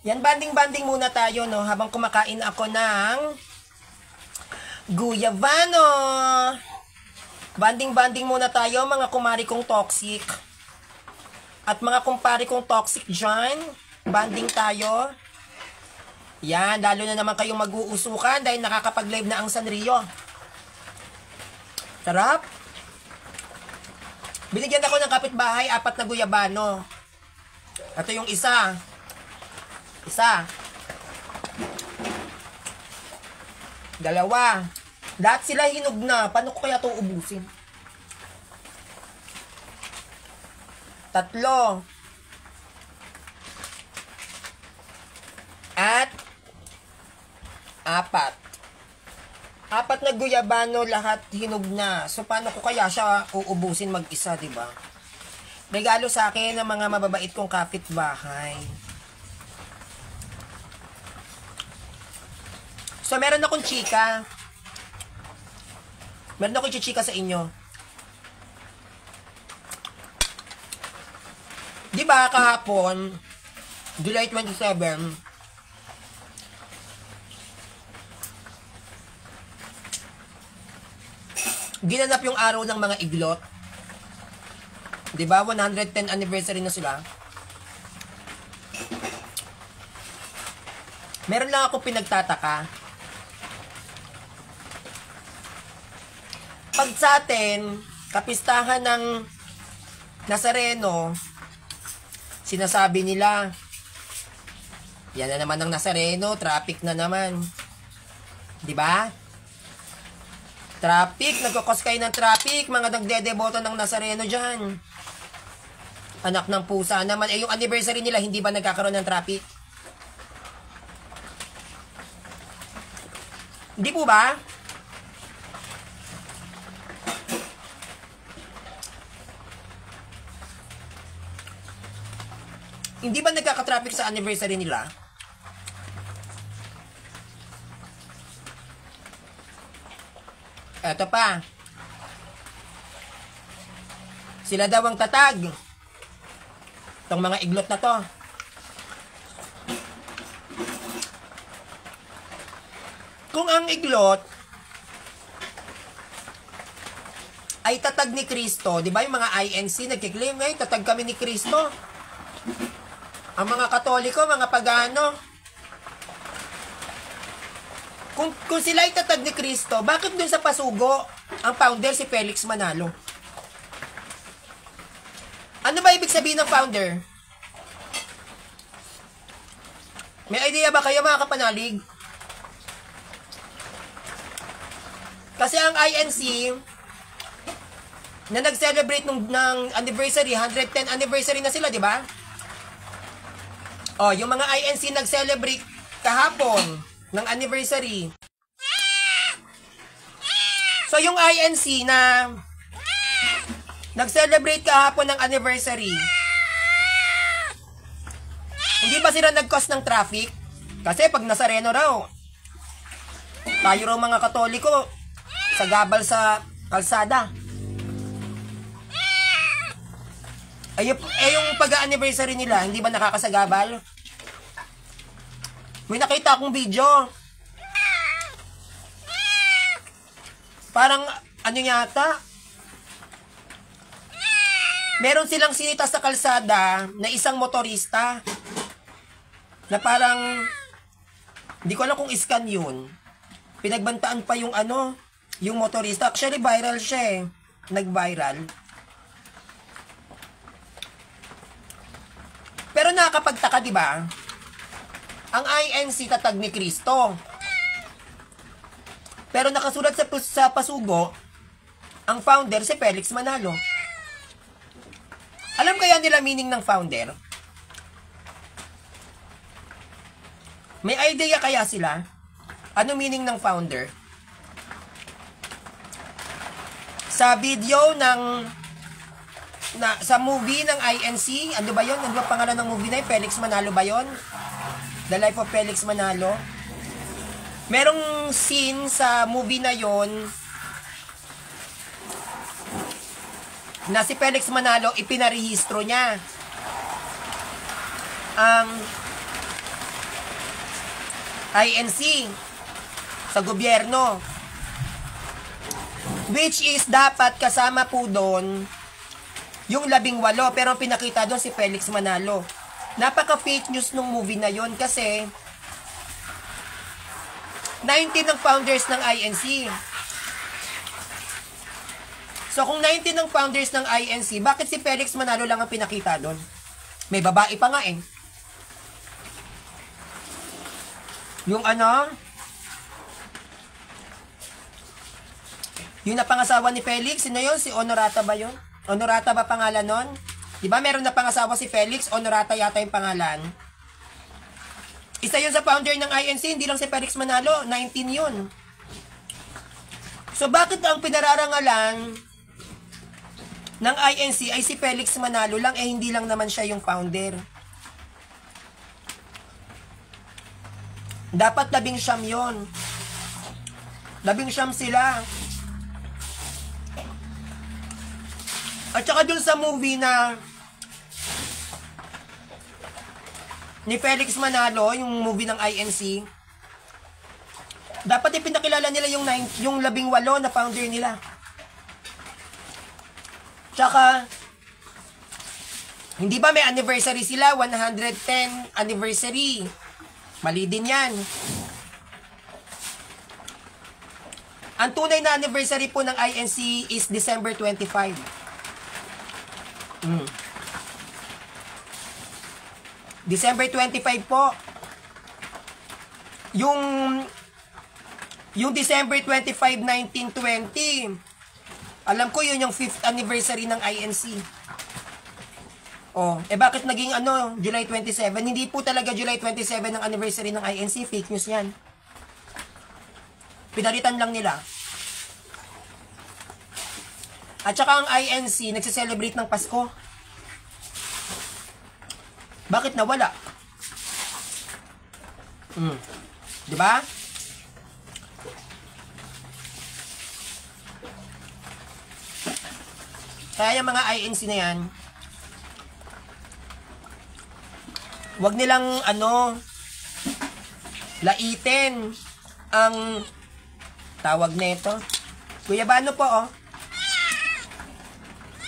Yan, banding-banding muna tayo, no? Habang kumakain ako ng guyabano. Banding-banding muna tayo, mga kumari kong toxic. At mga kumpari kong toxic dyan. Banding tayo. Yan, lalo na naman kayong mag-uusukan dahil nakakapag-live na ang Sanrio. Sarap. Binigyan ako ng kapitbahay, 4 na guyabano. Ito yung isa. Dalawa. Lahat sila hinog na. Paano ko kaya ito ubusin? 3. At 4. 4 na guyabano, lahat hinog na. So, paano ko kaya siya uubusin mag-isa, diba? Regalo sa akin ng mga mababait kong kapitbahay. So, meron akong chika. Meron akong chika sa inyo. Diba, kahapon, July 27, ginanap yung araw ng mga iglot. Diba? 110 anniversary na sila. Meron lang ako pinagtataka. Pag sa atin, kapistahan ng Nazareno, sinasabi nila, yan na naman ang Nazareno, traffic na naman. Diba? Traffic, nagkakos kayo ng traffic, mga nagdedeboto ng Nazareno dyan. Anak ng pusa naman. Eh, yung anniversary nila, hindi ba nagkakaroon ng traffic? Hindi po ba? Hindi ba nagkaka-traffic sa anniversary nila? Eto pa. Sila daw ang tatag. Itong mga iglot na to. Kung ang iglot ay tatag ni Kristo, di ba yung mga INC nagkiklaim ngayon, tatag kami ni Kristo. Ang mga Katoliko, mga pagano, kung sila ay tatag ni Kristo, bakit dun sa Pasugo, ang founder si Felix Manalo? Ano ba ibig sabihin ng founder? May idea ba kayo, mga kapanalig? Kasi ang INC, na nag-celebrate ng anniversary, 110 anniversary na sila, di ba? Oh, yung mga INC nag-celebrate kahapon ng anniversary. So, yung INC na nag-celebrate kahapon ng anniversary, hindi ba sila nag-cause ng traffic? Kasi pag Nazareno raw, tayo raw mga Katoliko, sagabal sa kalsada. Yung pag-anniversary nila, hindi ba nakakasagabal? May nakita akong video. Parang, ano yata? Meron silang sinita sa kalsada na isang motorista na parang, hindi ko alam kung iskan yun. Pinagbantaan pa yung yung motorista. Actually, viral siya eh. Nag-viral. Pero nakakapagtaka, di ba? Ang INC tatag ni Kristo. Pero nakasulat sa Pasugo, ang founder si Felix Manalo. Alam kaya nila meaning ng founder? May idea kaya sila? Ano meaning ng founder? Sa video sa movie ng INC, ano ba yun? Ano ba pangalan ng movie na yun? Felix Manalo ba yun? The Life of Felix Manalo. Merong scene sa movie na yon na si Felix Manalo ipinarehistro niya. INC sa gobyerno. Which is dapat kasama po doon yung 18, pero ang pinakita doon si Felix Manalo. Napaka-fake news nung movie na yon kasi 19 ng founders ng INC. So kung 19 ng founders ng INC, bakit si Felix Manalo lang ang pinakita doon? May babae pa nga eh. Yung ano? Yung napangasawa ni Felix, sino yun? Si Honorata ba yun? Honorata ba pangalan nun? Diba meron na pangasawa si Felix? Honorata yata yung pangalan. Isa yun sa founder ng INC, hindi lang si Felix Manalo, 19 yun. So bakit ang pinararangalan ng INC ay si Felix Manalo lang, eh hindi lang naman siya yung founder? Dapat 19 yun. 19 sila. At saka dun sa movie na ni Felix Manalo, yung movie ng INC, dapat ipinakilala nila yung 18 na founder nila. Tsaka, hindi ba may anniversary sila? 110 anniversary. Mali din yan. Ang tunay na anniversary po ng INC is December 25. December 25 po. Yung December 25, 1920, alam ko yun yung 5th anniversary ng INC. Oh, bakit naging July 27? Hindi po talaga July 27 ang anniversary ng INC. Fake news yan. Pinalitan lang nila. At saka ang INC nagse-celebrate ng Pasko. Bakit nawala? Diba? Kaya yung mga INC na yan, wag nilang laitin ang tawag nito. Kuya Bano po,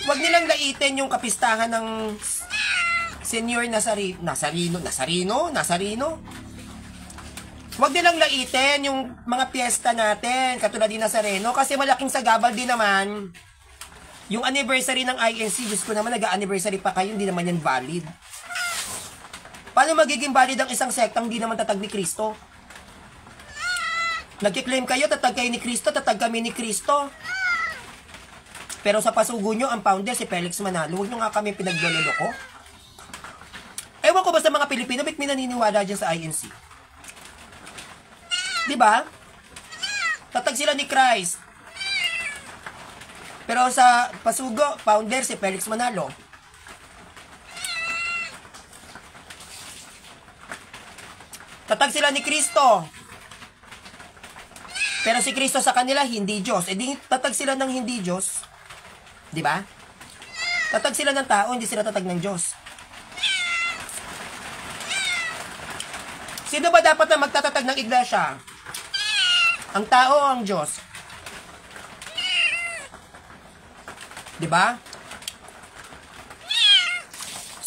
wag nilang laitin yung kapistahan ng Senior Nazarino. Wag nilang laitin yung mga piyesta natin, katulad din Nazareno, kasi malaking sagabal din naman yung anniversary ng INC. Diyos ko naman, nag-anniversary pa kayo, hindi naman yan valid. Paano magiging valid ang isang sektang hindi naman tatag ni Kristo? Nagkiklaim kayo, tatag kayo ni Kristo, tatag kami ni Kristo. Pero sa pasugo nyo, ang founder si Felix Manalo. Huwag nyo nga kami pinagloloko. Ewan ko ba sa mga Pilipino, ba't may naniniwala dyan sa INC? Diba? Tatag sila ni Christ. Pero sa pasugo, founder si Felix Manalo. Tatag sila ni Kristo. Pero si Kristo sa kanila, hindi Diyos. Di tatag sila ng hindi Diyos. Diba? Tatag sila ng tao, hindi sila tatag ng Diyos. Sino ba dapat na magtatatag ng iglesia? Ang tao o ang Diyos? Diba?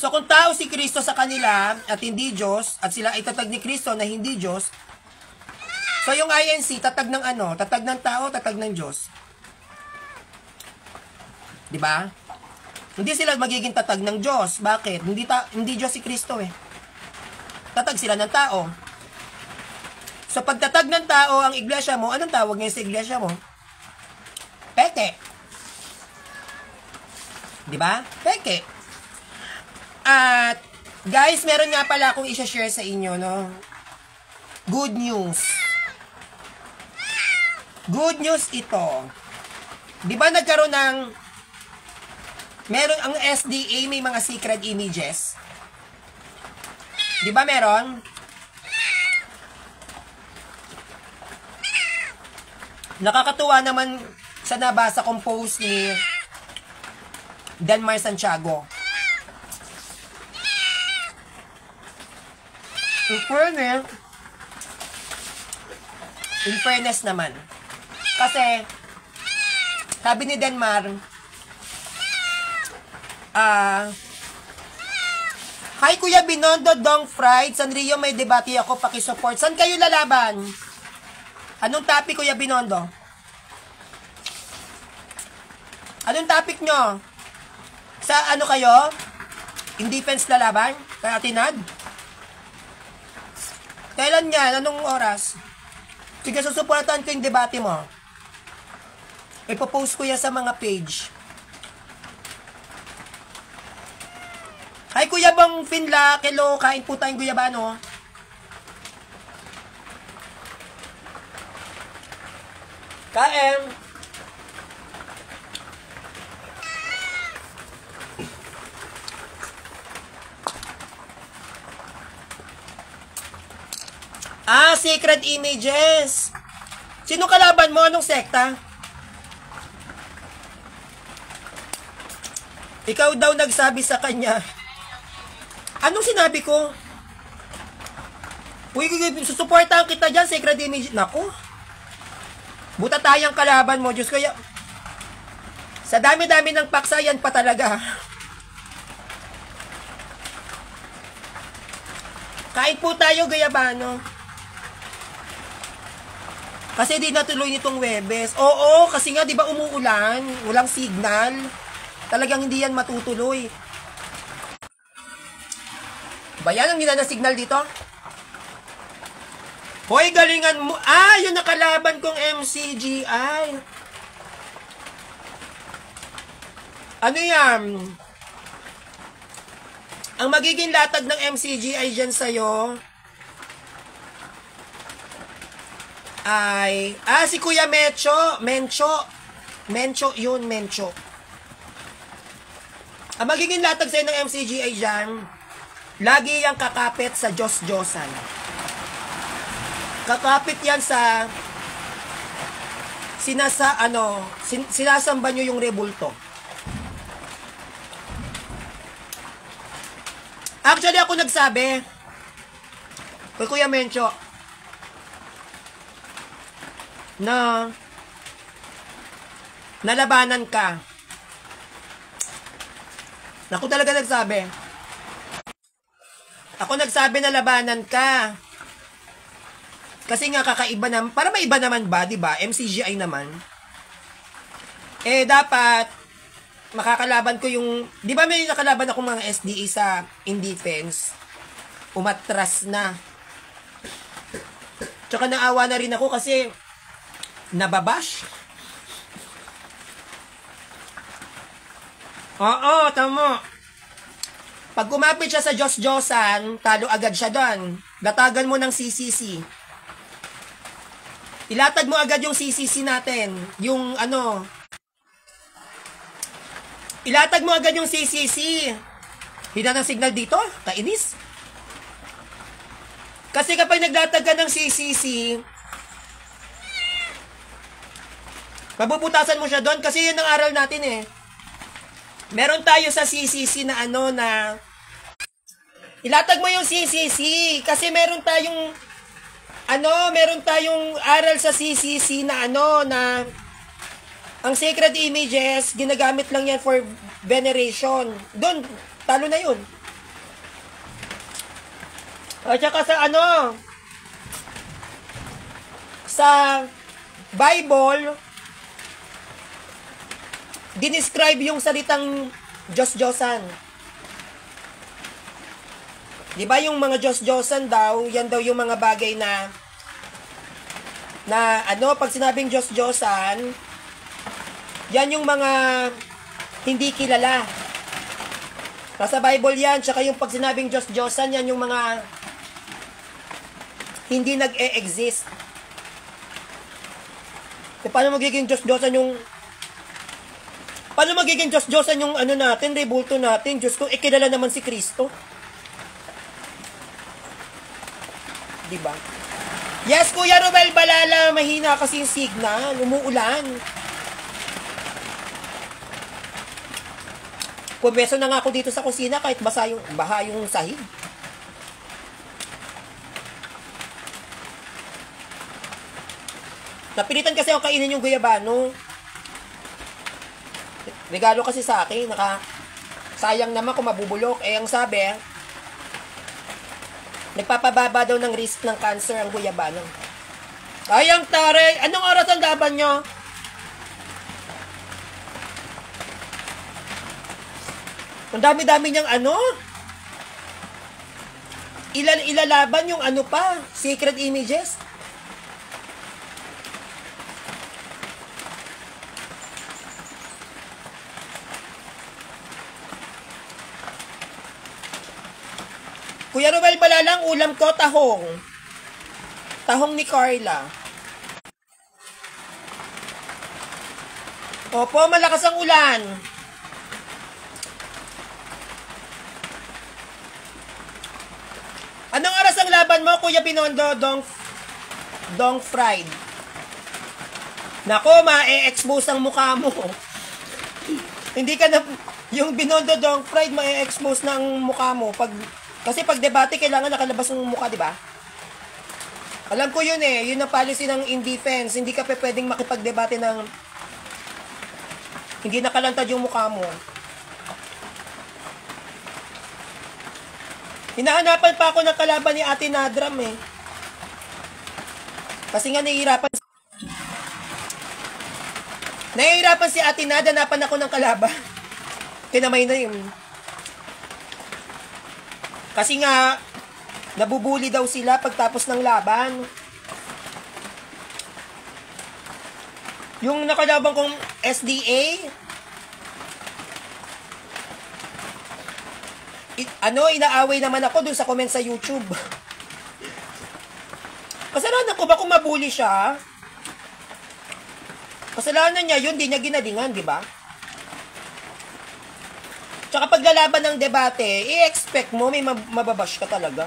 So kung tao si Kristo sa kanila at hindi Diyos, at sila ay tatag ni Kristo na hindi Diyos, so yung INC, tatag ng tatag ng tao, tatag ng Diyos. Diba? Hindi sila magiging tatag ng Diyos. Bakit? Hindi Diyos si Kristo eh. Tatag sila ng tao. So pagtatag ng tao ang iglesia mo, anong tawag ngayon sa iglesia mo? Peke. Diba? Peke. At guys, meron nga pala akong i-share sa inyo, no? Good news. Good news ito. Diba nagkaroon ng meron ang SDA, may mga secret images. Diba meron? Nakakatuwa naman sa nabasa kong post ni Danmar Santiago. In fairness, In fairness naman. Kasi, sabi ni Denmar, hi Kuya Binondo, Dong Fried, Sanrio may debate ako, pakisupport. Saan kayo lalaban? Anong topic Kuya Binondo? Anong topic nyo? Sa ano kayo? In defense lalaban? Kaya Tinad? Kailan yan? Anong oras? Sige, susuportahan ko yung debate mo. Ipopost ko yan sa mga page. Hi Kuya Bang Finla, hello, kain po tayong guyabano. Kain. Sacred Images. Sino kalaban mo? Anong sekta? Ikaw daw nagsabi sa kanya. Anong sinabi ko? Uy, susuportahan kita dyan, Sacred Images. Naku. Buta tayang kalaban mo, Diyos ko. Sa dami-dami ng paksa, yan pa talaga. Kain po tayo, guyabano. Kasi di natuloy nitong Webes. Oo, kasi nga, di ba umuulan? Walang signal. Talagang hindi yan matutuloy. Ba yan ang nila na signal dito? Hoy, galingan mo. Yung nakalaban kong MCGI. Ano yan? Ang magiging latag ng MCGI dyan sa'yo ay, si Kuya Mencho yun. Ang magiging latag sa'yo ng MCGI dyan, lagi yung kakapit sa Diyos-Diyosan. Kakapit yan sa sinasamba nyo yung rebulto. Actually, ako nagsabi kay Kuya Mencho na nalabanan ka. Ako talaga nagsabi. Ako nagsabi na labanan ka. Kasi nga kakaiba naman, para maiba naman ba, 'di ba? MCGI naman. Dapat makakalaban ko yung, 'di ba may nakalaban ako mga SDE sa in defense. Umatras na. Tsaka naawa na rin ako kasi nababash. Oo, tama. Pag kumapit siya sa Diyos-Diyosan, talo agad siya doon. Datagan mo ng CCC. Ilatag mo agad yung CCC natin. Yung ano. Ilatag mo agad yung CCC. Hina ng signal dito? Kainis. Kasi kapag naglatag ka ng CCC, mabubutasan mo siya doon kasi yun ang aral natin eh. Meron tayo sa CCC na na ilatag mo yung CCC kasi meron tayong aral sa CCC na na ang Sacred Images ginagamit lang yan for veneration. Doon talo na yun. At saka sa Bible dinescribe yung salitang Diyos-Diyosan. Di ba yung mga Diyos-Diyosan daw, yan daw yung mga bagay na pag sinabing Diyos-Diyosan, yan yung mga hindi kilala. Nasa Bible yan, tsaka yung pag sinabing Diyos-Diyosan, yan yung mga hindi nag-e-exist. E paano magiging Diyos-Diyosan yung natin, rebulto natin? Diyos ko, kilala naman si Kristo. Diba? Yes, Kuya Romel Balala, mahina kasi yung signal. Umuulan. Pumeso na nga ako dito sa kusina kahit baha yung sahig. Napilitan kasi ako kainin yung guyabano. Regalo kasi sa akin, sayang naman kung mabubulok. Eh, ang sabi, nagpapababa daw ng risk ng cancer ang guyabano. Ay, ang taray! Anong oras ang laban nyo? Ang dami-dami niyang ano? Ilalaban yung ano pa? Secret images? Kuya Ruel Balalang, ulam ko, tahong. Tahong ni Carla. Opo, malakas ang ulan. Anong oras ang laban mo, Kuya Binondo? Dong fried. Nako, ma-expose ang mukha mo. Hindi ka na, yung Binondo Dong fried, ma-expose na ang mukha mo. Kasi pag debate, kailangan nakalabas ng mukha, di ba? Alam ko yun eh. Yun ang policy ng in defense. Hindi ka pwedeng makipagdebate ng hindi nakalantad yung mukha mo. Hinahanapan pa ako ng kalaban ni Ate Nadram eh. Kasi nga nahihirapan si Ate Nad, hanapan ako ng kalaban. Kinamay na yun. Kasi nga, nabubuli daw sila pagtapos ng laban. Yung nakalaban kong SDA, inaaway naman ako dun sa comment sa YouTube. Kasalanan ko ba kung mabuli siya? Kasalanan niya yun, di niya ginalingan, di ba? Tsaka paglalaban ng debate, i-expect mo may mababash ka talaga.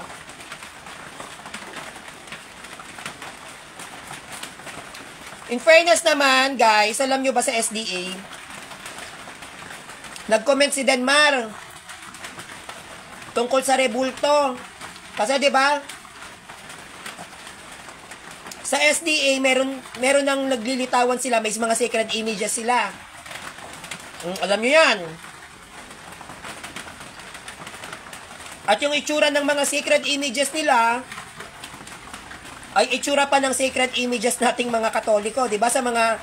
In fairness naman, guys, alam nyo ba sa SDA, nag-comment si Denmar tungkol sa rebulto. Kasi 'di ba? Sa SDA meron nang naglilitawan sila, may mga secret images sila. Alam niyo 'yan. At yung itsura ng mga secret images nila ay itsura pa ng secret images nating mga Katoliko, 'di ba? Sa mga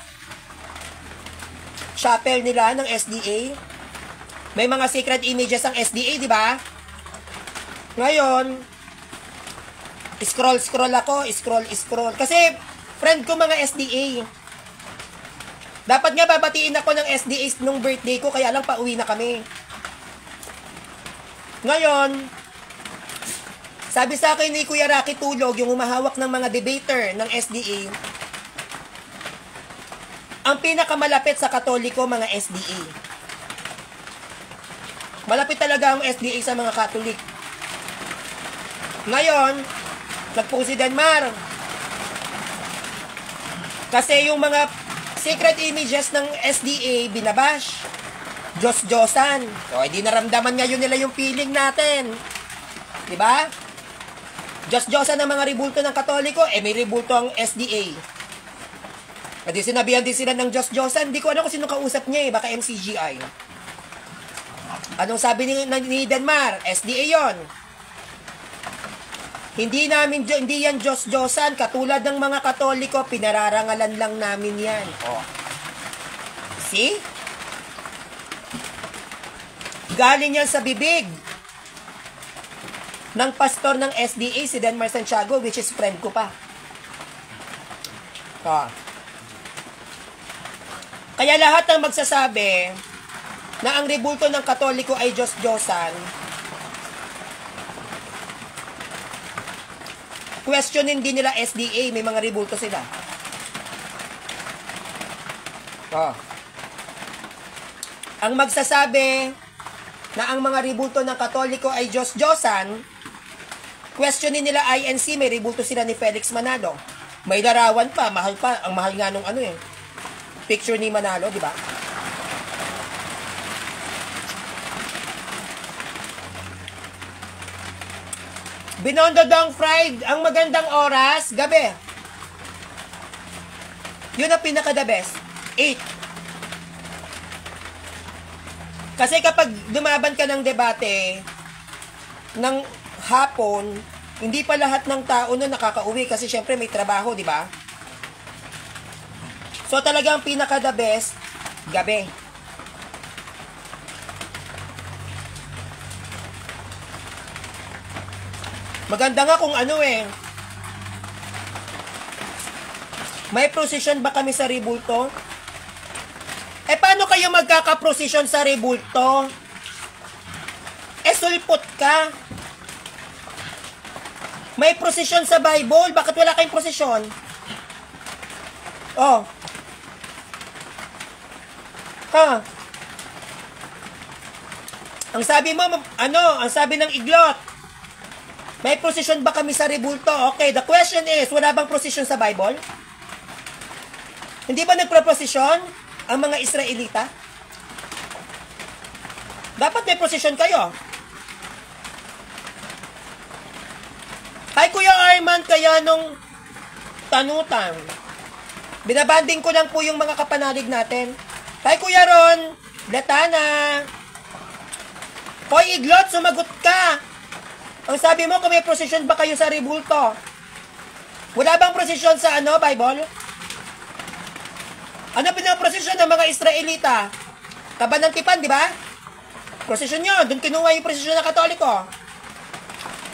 chapel nila ng SDA, may mga secret images ang SDA, 'di ba? Ngayon, scroll ako, scroll. Kasi, friend ko mga SDA. Dapat nga babatiin ako ng SDA nung birthday ko, kaya lang pauwi na kami. Ngayon, sabi sa akin ni Kuya Rocky Tulog, yung humahawak ng mga debater ng SDA, ang pinakamalapit sa Katoliko, mga SDA. Malapit talaga ang SDA sa mga Katolik. Ngayon, nagpo si Denmar. Kasi yung mga secret images ng SDA, binabash. Diyos-Diyosan. So, hindi naramdaman ngayon nila yung feeling natin. Diba? Diyos-Diyosan ng mga ribulto ng Katoliko, may ribulto ang SDA. At sinabihan din sila ng Diyos-Diyosan. Hindi ko alam kung sino kausap niya baka MCGI. Anong sabi ni Denmar? SDA yon. Hindi yan Diyos-Diyosan, katulad ng mga Katoliko, pinararangalan lang namin yan. Oh. See? Galing yan sa bibig ng pastor ng SDA, si Denmar Santiago, which is friend ko pa. Oh. Kaya lahat ng magsasabi na ang rebulto ng Katoliko ay Diyos-Diyosan, questionin din nila SDA, may mga rebulto sila. Oh. Ang magsasabi na ang mga rebulto ng Katoliko ay Diyos-Diyosan, questionin nila INC, may rebulto sila ni Felix Manalo. May larawan pa, mahal pa, ang mahal nga nung picture ni Manalo, di ba? Binondo Dong Fried, ang magandang oras, gabi. Yun ang pinaka-the best. 8. Kasi kapag dumaban ka ng debate ng hapon, hindi pa lahat ng tao na nakakauwi kasi syempre may trabaho, di ba? So talagang pinaka-the best, gabi. Maganda nga kung ano may procession ba kami sa Rebulto? Paano kayo magkaka-procession sa Rebulto? Sulpot ka. May procession sa Bible, bakit wala kayong procession? Oh. Ang sabi mo, ang sabi ng iglot, may procession ba kami sa Rebulto? Okay, the question is, wala bang procession sa Bible? Hindi ba nagpro-procession ang mga Israelita? Dapat may procession kayo. Ay, Kuya Arman, kaya nung tanutan, binabanding ko lang po yung mga kapanalig natin. Kay Kuya Ron, Latana, Hoy Iglot, sumagot ka. Ang sabi mo, kung may procession ba kayo sa Rebulto? Wala bang procession sa Bible? Ano pinaprosesyon ng mga Israelita? Kabanantipan, di ba? Prosesyon yun. Doon kinuha yung prosesyon ng Katoliko.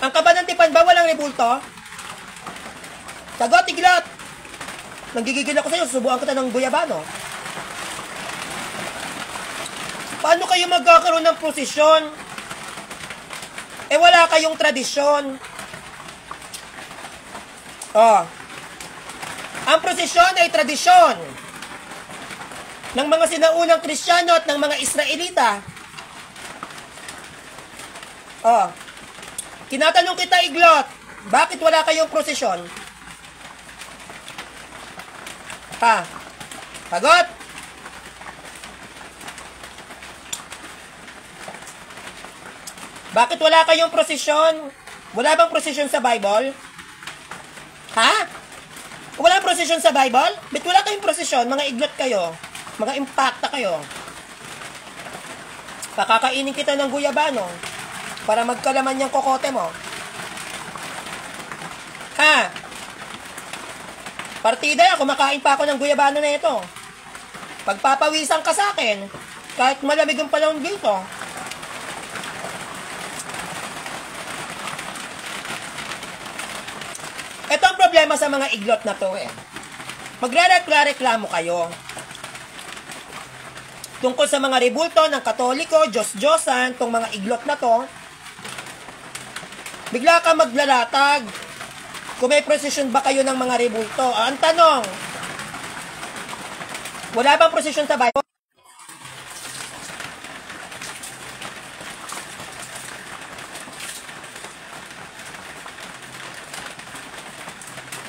Ang Kabanantipan ba walang Rebulto? Sagot, Iglot. Nanggigigil ako sa'yo. Subukan kita ng guyabano. Paano kayo magkakaroon ng prosesyon? Wala kayong tradisyon. Ang prosesyon ay tradisyon ng mga sinaunang Kristiyano at ng mga Israelita. Tinatanong kita, Iglot, bakit wala kayong prosesyon? Sagot! Bakit wala kayong prosesyon? Wala bang prosesyon sa Bible? Wala prosesyon sa Bible? Ba't wala kayong prosesyon? Mga Iglot kayo. Mga impacta kayo. Pakakainin kita ng guyabano para magkalaman yung kokote mo. Partida, kumakain pa ako ng guyabano na ito. Pagpapawisan ka sa akin, kahit malamig ang panahon dito. Ito ang problema sa mga Iglot na to Magre-reklamo kayo tungkol sa mga Rebulto ng Katoliko, Diyos-Diyosan, tong mga Iglot na to. Bigla ka maglalatag kung may prosesyon ba kayo ng mga Rebulto. Ang tanong, wala bang prosesyon sa Bible?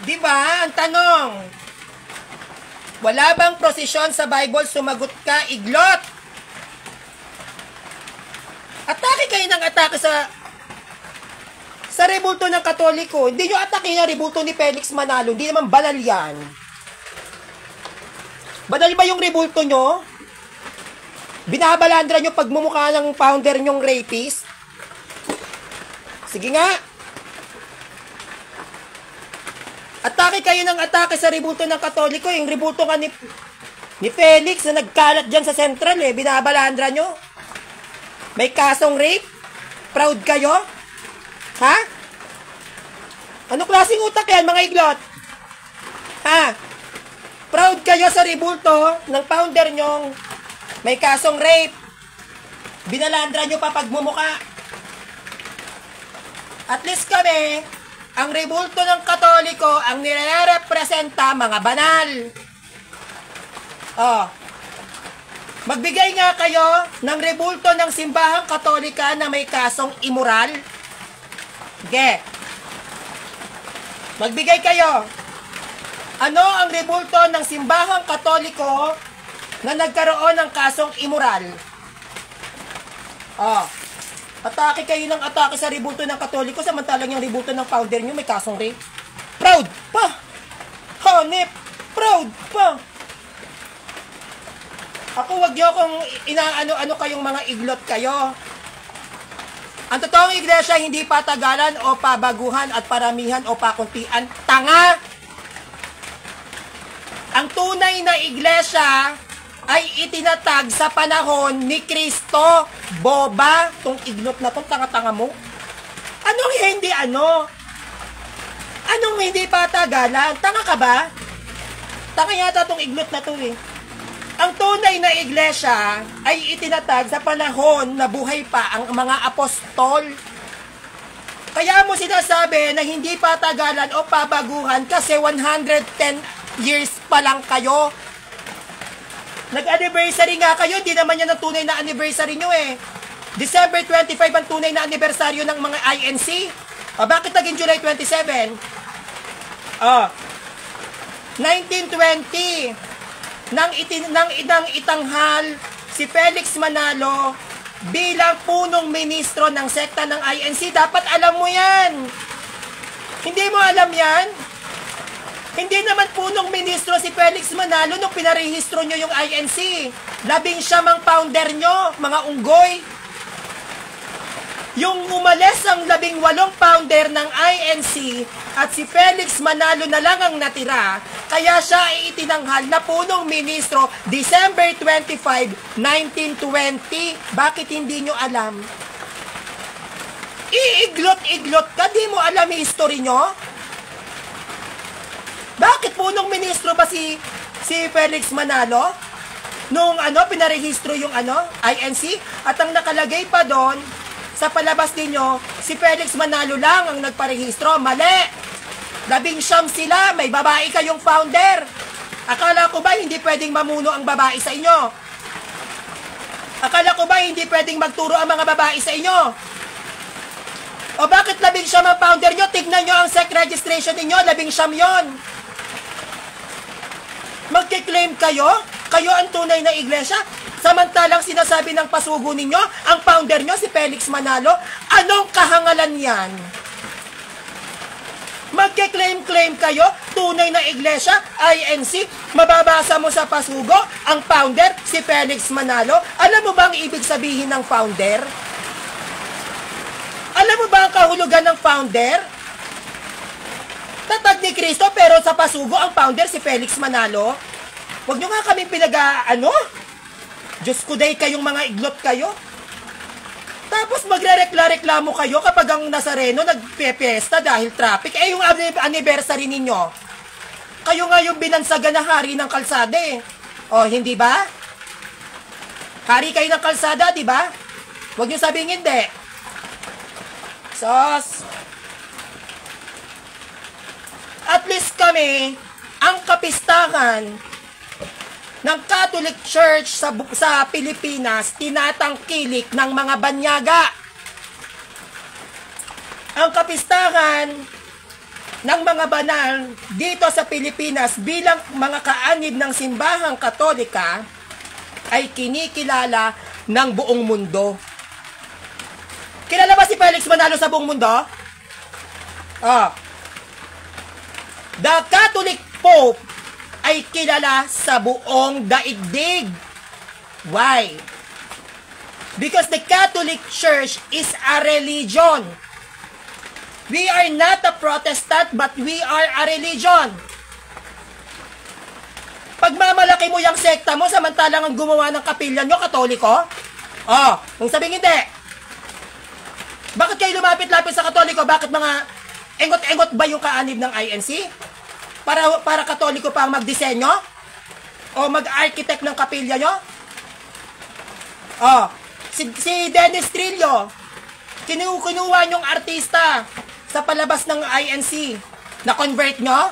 Diba? Ang tanong, wala bang prosesyon sa Bible? Sumagot ka, Iglot. Atake kayo ng atake sa Rebulto ng Katoliko. Hindi nyo atake yung Rebulto ni Felix Manalo. Hindi naman banal yan. Banal ba yung Rebulto nyo? Binabalandra nyo pagmumukha ng founder nyong rapist? Sige nga. Atake kayo ng atake sa Rebulto ng Katoliko. Yung Rebulto ka ni Felix na nagkalat dyan sa Central binabalandra nyo. May kasong rape? Proud kayo? Ano klaseng utak yan, mga Iglot? Proud kayo sa Rebulto ng founder nyong may kasong rape? Binalandra nyo pa pagmumuka. At least kami, ang Rebulto ng Katoliko, ang nire-representa mga banal. Magbigay nga kayo ng Rebulto ng Simbahang Katolika na may kasong immoral. Sige. Magbigay kayo. Ano ang Rebulto ng Simbahang Katoliko na nagkaroon ng kasong immoral? Atake kayo ng atake sa Rebulto ng Katoliko, samantalang yung Rebulto ng founder nyo may kasong rape. Proud pa! Hanip proud pa. Ako, wag niyo akong inaano-ano kayong mga iglot kayo. Ang totoong iglesia, hindi patagalan o pabaguhan at paramihan o pakuntian. Tanga! Ang tunay na iglesia ay itinatag sa panahon ni Kristo. Boba, tong iglot na tong tanga-tanga mo. Anong hindi ano? Anong hindi patagalan? Tanga ka ba? Tanga yata tong iglot na to eh. Ang tunay na iglesia ay itinatag sa panahon na buhay pa ang mga apostol. Kaya mo sinasabi na hindi patagalan o pabaguhan kasi 110 years pa lang kayo. Nag-anniversary nga kayo, di naman yan ang tunay na anniversary nyo eh. December 25 ang tunay na anibersaryo ng mga INC. O bakit naging July 27? 1920 nang itanghal si Felix Manalo bilang punong ministro ng sekta ng INC. Dapat alam mo yan. Hindi mo alam yan? Hindi naman punong ministro si Felix Manalo nung pinarehistro nyo yung INC. 11 ang founder nyo, mga unggoy. Yung umalis ang 18 founder ng INC at si Felix Manalo na lang ang natira, kaya siya ay itinanghal na punong ministro December 25, 1920. Bakit hindi nyo alam? Iiglot-iglot ka, di mo alam yung history nyo? Bakit punong ministro ba si Felix Manalo? Nung pinarehistro yung INC, at ang nakalagay pa doon, sa palabas ninyo, si Felix Manalo lang ang nagparehistro. Mali! 19 sila, may babae kayong founder. Akala ko ba hindi pwedeng mamuno ang babae sa inyo? Akala ko ba hindi pwedeng magturo ang mga babae sa inyo? O bakit 19 ang founder nyo? Tignan nyo ang SEC registration ninyo, 19 yon. Magkiklaim kayo? Kayo ang tunay na iglesia? Samantalang sinasabi ng pasugo ninyo, ang founder nyo si Felix Manalo, anong kahangalan yan? Magke-claim kayo, tunay na iglesia, INC, mababasa mo sa pasugo, ang founder si Felix Manalo. Alam mo ba ang ibig sabihin ng founder? Alam mo ba ang kahulugan ng founder? Tatag ni Kristo, pero sa pasugo, ang founder si Felix Manalo. Huwag nyo nga kami Diyos ko day kayong mga iglot kayo. Tapos magre-reklamo kayo kapag ang Nazareno nagpe-fiesta dahil traffic. Eh yung anniversary ninyo, kayo nga yung binansagan na hari ng kalsada eh. O hindi ba? Hari kayo ng kalsada, di ba? Huwag nyo sabihin hindi. Sos. At least kami, ang kapistahan ng Catholic Church sa Pilipinas, tinatangkilik ng mga banyaga. Ang kapistahan ng mga banal dito sa Pilipinas bilang mga kaanib ng simbahang Katolika ay kinikilala ng buong mundo. Kilala ba si Felix Manalo sa buong mundo? The Catholic Pope ay kilala sa buong daigdig. Why? Because the Catholic Church is a religion. We are not a Protestant, but we are a religion. Pagmamalaki mo yung sekta mo, samantalang ang gumawa ng kapilya nyo, Katoliko? Kung sabihin hindi. Bakit kayo lumapit-lapit sa Katoliko? Bakit mga engot-engot ba yung kaanib ng INC? Para Katoliko pa ang magdisenyo? O mag-architect ng kapilya nyo? Si Dennis Trillo, kinuha nyong artista sa palabas ng INC. Na-convert nyo?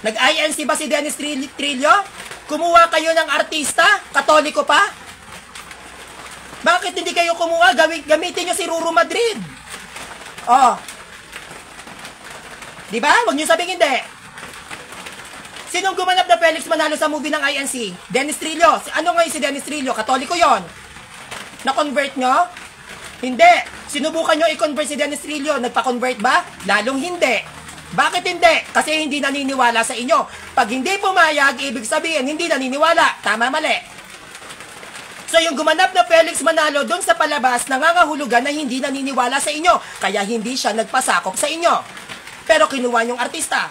Nag-INC ba si Dennis Trillo? Kumuha kayo ng artista? Katoliko pa? Bakit hindi kayo kumuha? Gamitin nyo si Ruru Madrid. Diba? Huwag nyo sabihin hindi. Sinong gumanap na Felix Manalo sa movie ng INC? Dennis Trillo. Ano ngayon si Dennis Trillo? Katoliko yon. Na-convert nyo? Hindi. Sinubukan nyo i-convert si Dennis Trillo. Nagpa-convert ba? Lalong hindi. Bakit hindi? Kasi hindi naniniwala sa inyo. Pag hindi pumayag, ibig sabihin, hindi naniniwala. Tama, mali. So yung gumanap na Felix Manalo doon sa palabas, nangangahulugan na hindi naniniwala sa inyo. Kaya hindi siya nagpasakop sa inyo. Pero kinuha yung artista.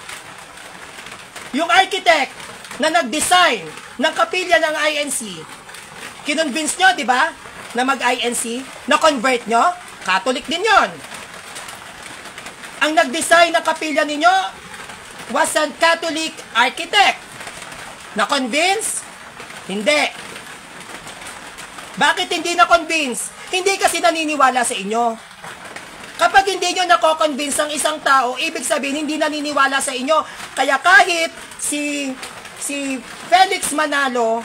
Yung architect na nag-design ng kapilya ng INC, kinonvince nyo, di ba, na mag-INC, na-convert nyo, Catholic din yon. Ang nag-design ng kapilya ninyo was a Catholic architect. Na-convince? Hindi. Bakit hindi na-convince? Hindi kasi naniniwala sa inyo. Kapag hindi nyo nako-convince ang isang tao, ibig sabihin hindi naniniwala sa inyo. Kaya kahit si Felix Manalo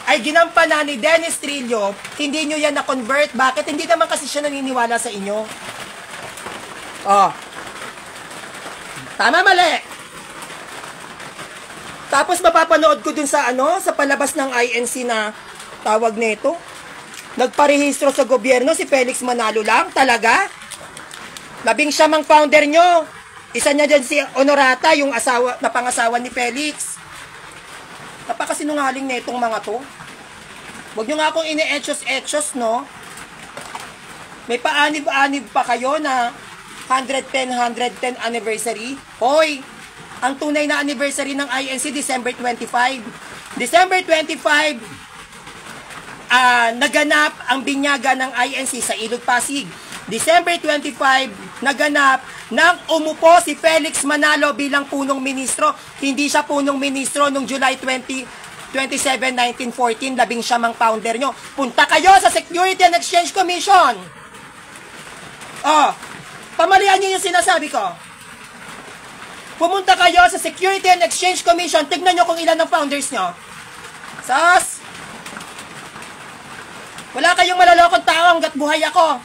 ay ginampanan ni Dennis Trillo, hindi nyo yan na-convert. Bakit? Hindi naman kasi siya naniniwala sa inyo. Oh. Tama, mali. Tapos mapapanood ko dun sa sa palabas ng INC na tawag nito. Nagparehistro sa gobyerno si Felix Manalo lang, talaga? 19 founder nyo. Isa niya dyan si Honorata, yung asawa, na pangasawa ni Felix. Napakasinungaling na itong mga to. Huwag nyo nga akong ine-etchos-etchos, no? May paanib-anib pa kayo na 110 anniversary. Hoy, ang tunay na anniversary ng INC, December 25. December 25, naganap ang binyaga ng INC sa Ilog Pasig. December 25, naganap nang umupo si Felix Manalo bilang punong ministro. Hindi siya punong ministro noong July 27, 1914, 19 founder nyo. Punta kayo sa Security and Exchange Commission. Pamalian nyo yung sinasabi ko. Pumunta kayo sa Security and Exchange Commission, tignan nyo kung ilan ang founders nyo. Sas! Wala kayong malalokong tao hanggat buhay ako.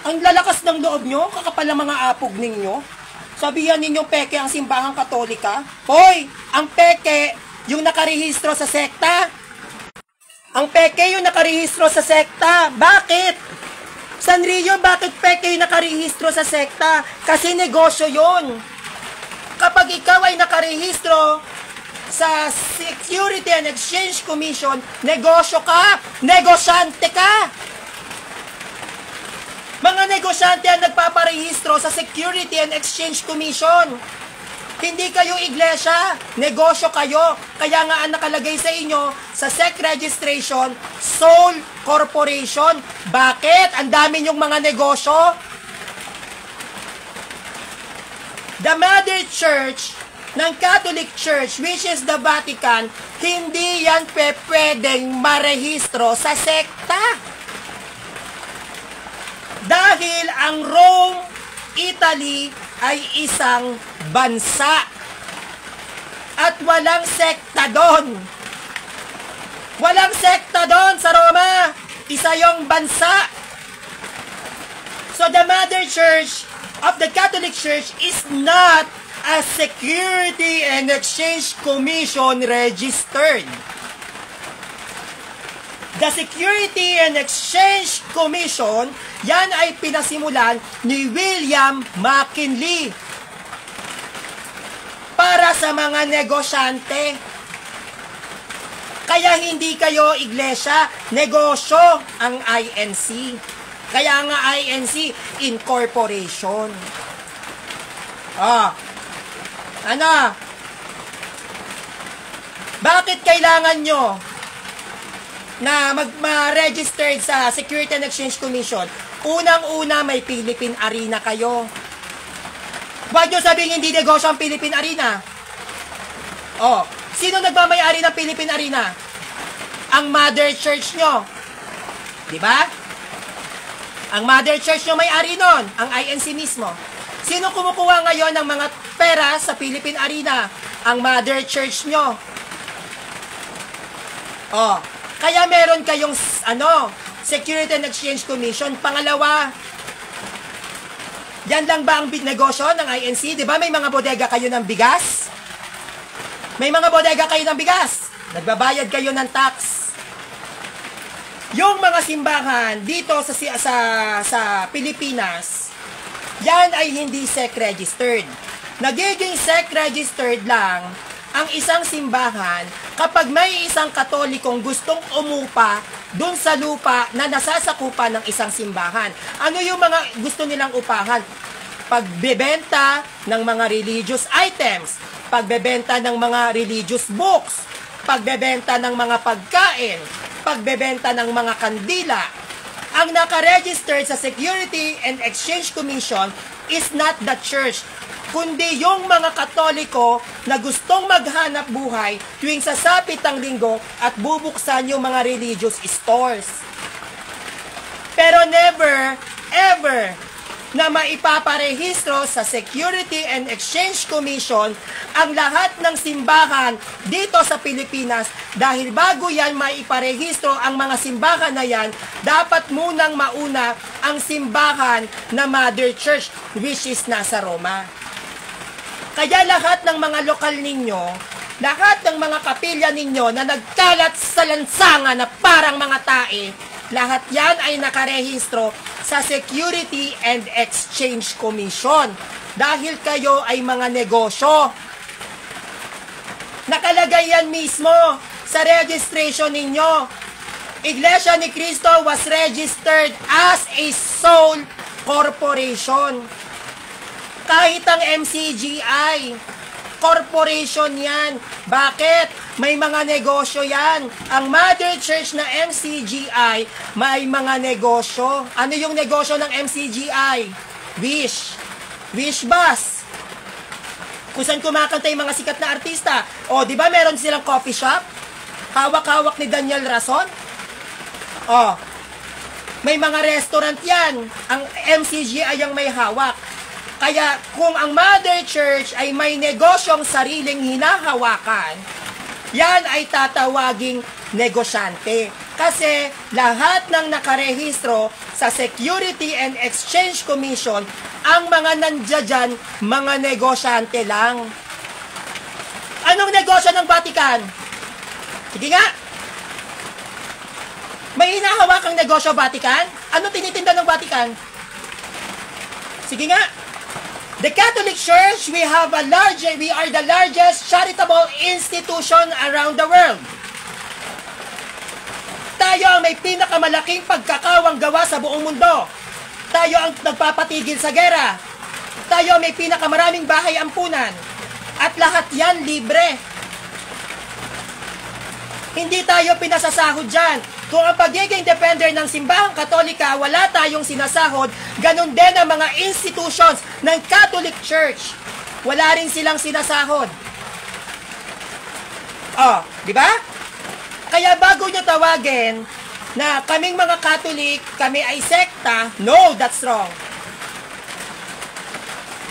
Ang lalakas ng loob nyo, kakapal ang mga apog ninyo. Sabihan ninyo peke ang simbahang katolika. Hoy, ang peke, yung nakarehistro sa sekta. Ang peke yung nakarehistro sa sekta. Bakit? Sanrio, bakit peke yung nakarehistro sa sekta? Kasi negosyo yon. Kapag ikaw ay nakarehistro sa Security and Exchange Commission, negosyo ka, negosyante ka. Mga negosyante ang nagpaparehistro sa Security and Exchange Commission. Hindi kayo iglesia, negosyo kayo. Kaya nga ang nakalagay sa inyo sa SEC registration, sole corporation. Bakit? Ang dami nyong mga negosyo. The Mother Church ng Catholic Church, which is the Vatican, hindi yan pwedeng marehistro sa sekta. Dahil ang Rome, Italy ay isang bansa. At walang sekta doon. Walang sekta doon sa Roma. Isa yung bansa. So the Mother Church of the Catholic Church is not a Security and Exchange Commission registered. The Security and Exchange Commission, yan ay pinasimulan ni William McKinley para sa mga negosyante. Kaya hindi kayo iglesia, negosyo ang INC. Kaya nga INC, incorporation. Bakit kailangan nyo na ma-registered sa Security and Exchange Commission? Unang-una, may Philippine Arena kayo. Huwag nyo sabihin hindi negosyo ang Philippine Arena. Sino nagmamayari ng Philippine Arena? Ang Mother Church nyo. Diba? Ang Mother Church nyo may-ari nun. Ang INC mismo. Sino kumukuha ngayon ng mga pera sa Philippine Arena? Ang Mother Church nyo. Kaya meron kayong Security and Exchange Commission. Pangalawa, yan lang ba ang negosyo ng INC? Di ba may mga bodega kayo ng bigas? May mga bodega kayo ng bigas. Nagbabayad kayo ng tax. Yung mga simbahan dito sa Pilipinas, yan ay hindi SEC registered. nagiging SEC-registered lang ang isang simbahan kapag may isang Katolikong gustong umupa dun sa lupa na nasasakupan ng isang simbahan. Ano yung mga gusto nilang upahan? Pagbebenta ng mga religious items, pagbebenta ng mga religious books, pagbebenta ng mga pagkain, pagbebenta ng mga kandila. Ang nakaregistered sa Security and Exchange Commission is not the church, kundi yung mga Katoliko na gustong maghanap buhay tuwing sasapit ang linggo at bubuksan yung mga religious stores. Pero never, ever na maipaparehistro sa Security and Exchange Commission ang lahat ng simbahan dito sa Pilipinas dahil bago yan maiparehistro ang mga simbahan na yan, dapat munang mauna ang simbahan na Mother Church which is nasa Roma. Kaya lahat ng mga lokal ninyo, lahat ng mga kapilya ninyo na nagkalat sa lansangan na parang mga tae, lahat yan ay nakarehistro sa Security and Exchange Commission dahil kayo ay mga negosyo. Nakalagay yan mismo sa registration ninyo. Iglesia ni Cristo was registered as a sole corporation. Kahit ang MCGI, corporation yan. Bakit? May mga negosyo yan. Ang Mother Church na MCGI, may mga negosyo. Ano yung negosyo ng MCGI? Wish. Wish Bus. Kung saan kumakanta yung mga sikat na artista. O, di ba meron silang coffee shop? Hawak-hawak ni Daniel Rason? O, may mga restaurant yan. Ang MCGI ang may hawak. Kaya kung ang Mother Church ay may negosyong sariling hinahawakan, yan ay tatawaging negosyante. Kasi lahat ng nakarehistro sa Security and Exchange Commission, ang mga nandiyan, mga negosyante lang. Anong negosyo ng Vatican? Sige nga. May hinahawakang negosyo Vatican? Ano tinitinda ng Vatican? Sige nga. The Catholic Church, we are the largest charitable institution around the world. Tayo ang may pinakamalaking pagkakawang gawa sa buong mundo. Tayo ang nagpapatigil sa gera. Tayo may pinakamaraming bahay ampunan. At lahat yan libre. Hindi tayo pinasasahod dyan. Kung ang pagiging depender ng simbahang Katolika, wala tayong sinasahod, ganun din ang mga institutions ng Catholic Church. Wala rin silang sinasahod. Oh, di ba? Kaya bago nyo tawagin na kaming mga Catholic, kami ay sekta, no, that's wrong.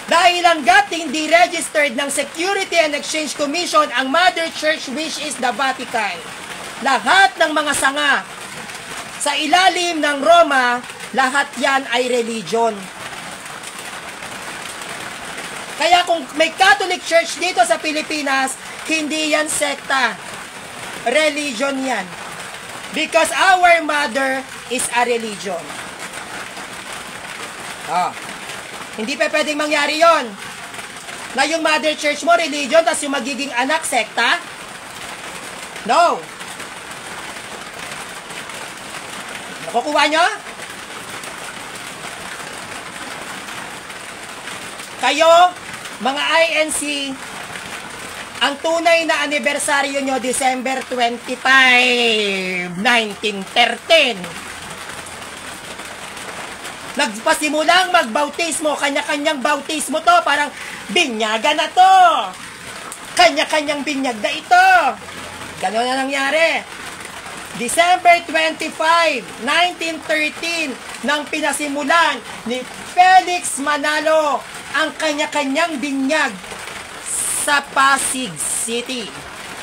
Dahil hanggat hindi registered ng Security and Exchange Commission ang Mother Church which is the Vatican, lahat ng mga sanga sa ilalim ng Roma, lahat yan ay religion. Kaya kung may Catholic Church dito sa Pilipinas, hindi yan sekta. Religion yan. Because our mother is a religion. Oh. Hindi pa pwedeng mangyari yon. Na yung Mother Church mo, religion, tas yung magiging anak, sekta? No. Nakukuha nyo? Kayo, mga INC, ang tunay na anibersaryo nyo, December 25, 1913. Nagpasimulang magbautismo, kanya-kanyang bautismo to, parang binyaga na to. Kanya-kanyang binyag na ito. Gano'n na nangyari. December 25, 1913, nang pinasimulan ni Felix Manalo ang kanya-kanyang binyag sa Pasig City.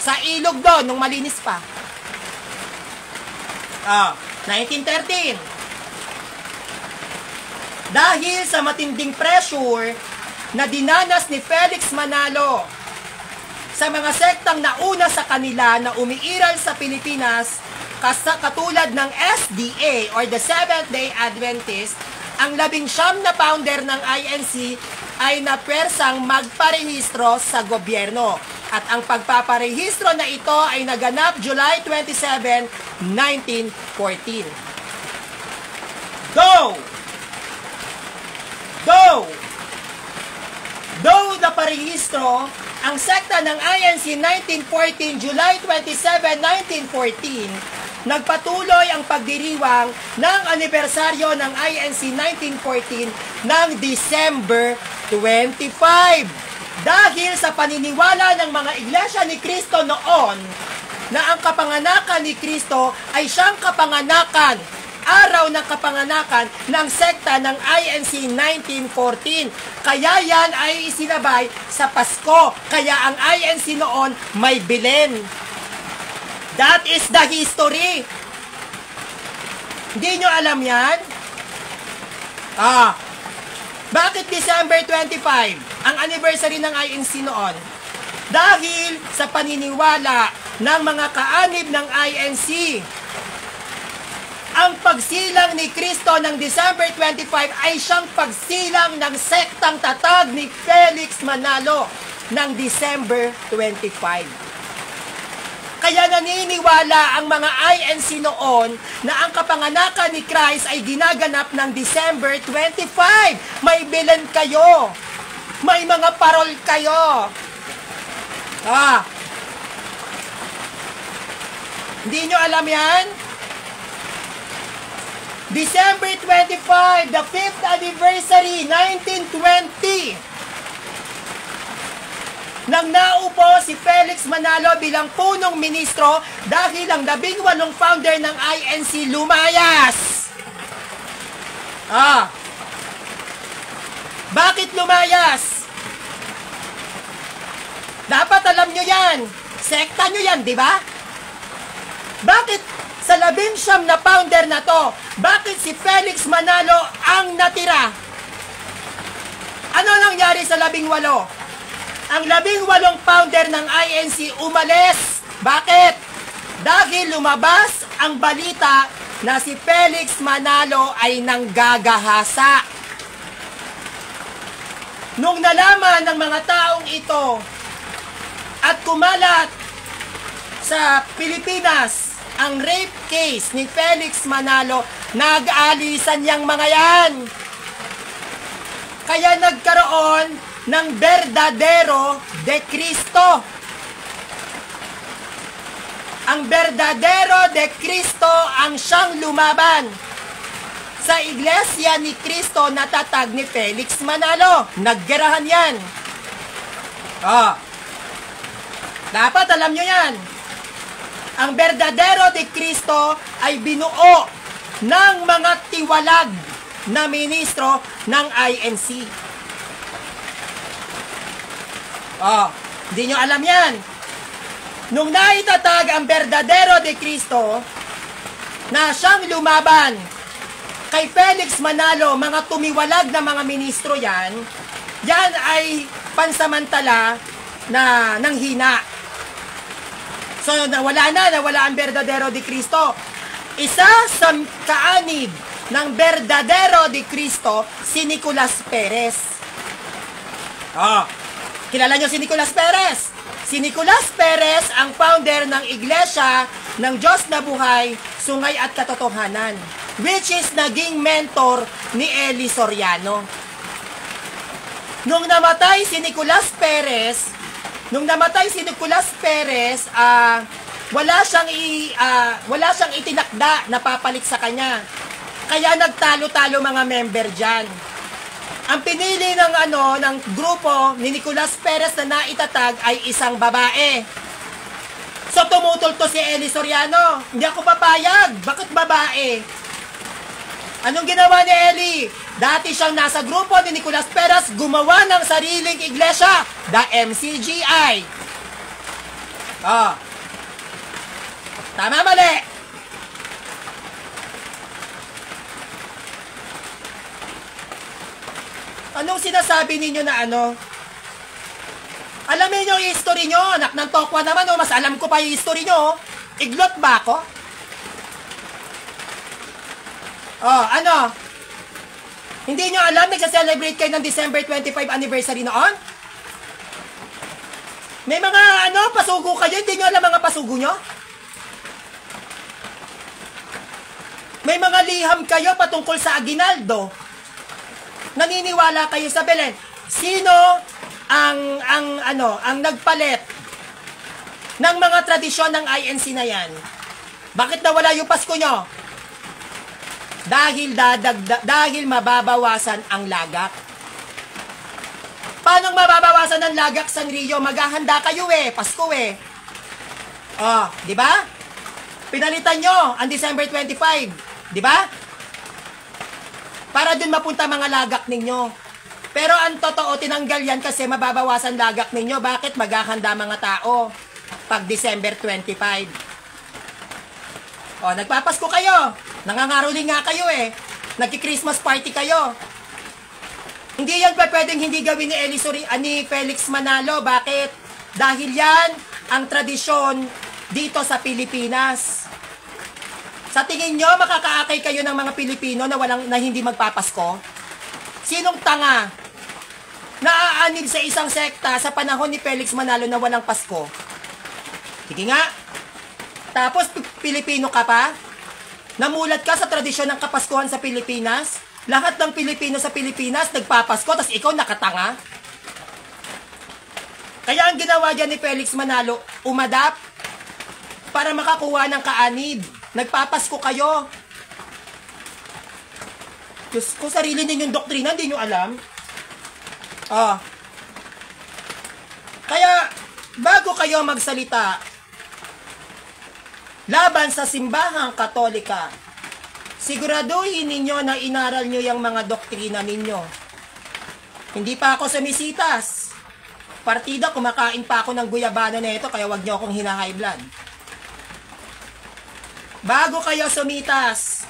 Sa ilog doon, nung malinis pa. 1913. Dahil sa matinding pressure na dinanas ni Felix Manalo sa mga sektang nauna sa kanila na umiiral sa Pilipinas, katulad ng SDA or the Seventh-day Adventist, ang 19 na founder ng INC ay napersang magparehistro sa gobyerno. At ang pagpaparehistro na ito ay naganap July 27, 1914. Though naparehistro ang sekta ng INC 1914, July 27, 1914, nagpatuloy ang pagdiriwang ng anibersaryo ng INC 1914 ng December 25. Dahil sa paniniwala ng mga Iglesia ni Cristo noon na ang kapanganakan ni Cristo ay siyang kapanganakan, araw ng kapanganakan ng sekta ng INC 1914. Kaya yan ay isinabay sa Pasko. Kaya ang INC noon may Belen. That is the history. Hindi nyo alam yan? Bakit December 25 ang anniversary ng INC noon? Dahil sa paniniwala ng mga kaanib ng INC, ang pagsilang ni Cristo ng December 25 ay siyang pagsilang ng sektang tatag ni Felix Manalo ng December 25. Kaya naniniwala ang mga INC noon na ang kapanganakan ni Christ ay ginaganap ng December 25. May bilan kayo. May mga parol kayo. Hindi nyo alam yan? December 25, the 5th anniversary, 1920. Nang naupo si Felix Manalo bilang punong ministro dahil ang 18 founder ng INC lumayas. Bakit lumayas? Dapat alam nyo yan. Sekta nyo yan, di ba? Bakit sa 19 na founder na to, bakit si Felix Manalo ang natira? Ano nangyari sa 18? Ang 18 founder ng INC umalis. Bakit? Dahil lumabas ang balita na si Felix Manalo ay nanggagahasa. Nung nalaman ng mga taong ito at kumalat sa Pilipinas ang rape case ni Felix Manalo, nag-aalisan niyang mga yan. Kaya nagkaroon ng Verdadero de Cristo. Ang Verdadero de Cristo ang siyang lumaban sa Iglesia ni Cristo na tatag ni Felix Manalo. Naggerahan yan. Dapat alam nyo yan. Ang Verdadero de Cristo ay binuo ng mga tiwalag na ministro ng INC. Hindi nyo alam yan. Nung naitatag ang Verdadero de Cristo na siyang lumaban kay Felix Manalo, mga tumiwalag na mga ministro yan, yan ay pansamantala na nanghina. So, nawala ang Verdadero de Cristo. Isa sa kaanib ng Verdadero de Cristo, si Nicolas Perez. Kilala nyo si Nicolas Perez? Si Nicolas Perez ang founder ng Iglesia ng Diyos na Buhay, Sungay at Katotohanan, which is naging mentor ni Eli Soriano. Nung namatay si Nicolas Perez, wala siyang itinakda na papalit sa kanya. Kaya nagtalo-talo mga member dyan. Ang pinili ng grupo ni Nicolas Perez na naitatag ay isang babae. So tumutol to si Eli Soriano. Hindi ako papayag. Bakit babae? Anong ginawa ni Eli? Dati siyang nasa grupo ni Nicolas Perez, gumawa ng sariling iglesia, the MCGI. Tama, mali? Anong sinasabi ninyo na ano? Alamin nyo yung history nyo, anak ng tokwa naman, mas alam ko pa yung history nyo. Iglot ba ako? Ano? Hindi nyo alam, nagsa-celebrate kayo ng December 25 anniversary noon? May mga pasugo kayo, hindi nyo alam mga pasugo nyo? May mga liham kayo patungkol sa Aguinaldo. Naniniwala kayo sa Belen. Sino ang nagpalit ng mga tradisyon ng INC na yan? Bakit nawala yung Pasko nyo? Dahil mababawasan ang lagak. Paano mababawasan ang lagak, Sanrio? Maghahanda kayo Pasko Oh, di ba? Pinalitan nyo ang December 25, di ba? Para dun mapunta mga lagak ninyo. Pero ang totoo, tinanggal yan kasi mababawasan lagak ninyo. Bakit? Maghahanda mga tao pag December 25. Oh, nagpapasko kayo. Nangangaroling nga kayo Nagki-Christmas party kayo. Hindi yan pwedeng hindi gawin ni Felix Manalo. Bakit? Dahil yan ang tradisyon dito sa Pilipinas. Sa tingin nyo, makakaakay kayo ng mga Pilipino na hindi magpapasko? Sinong tanga naaanib sa isang sekta sa panahon ni Felix Manalo na walang Pasko? Sige nga. Tapos, Pilipino ka pa? Namulat ka sa tradisyon ng Kapaskuhan sa Pilipinas? Lahat ng Pilipino sa Pilipinas nagpapasko, tapos ikaw nakatanga? Kaya ang ginawa dyan ni Felix Manalo, umadap para makakuha ng kaanib. Nagpapasko kayo. Diyos ko, sarili ninyong doktrina, hindi nyo alam. Kaya, bago kayo magsalita laban sa simbahang Katolika, siguraduhin ninyo na inaral nyo yung mga doktrina ninyo. Hindi pa ako sumisitas. Partida, kumakain pa ako ng guyabano na ito, kaya wag nyo akong hina-high blood. Bago kayo sumitas,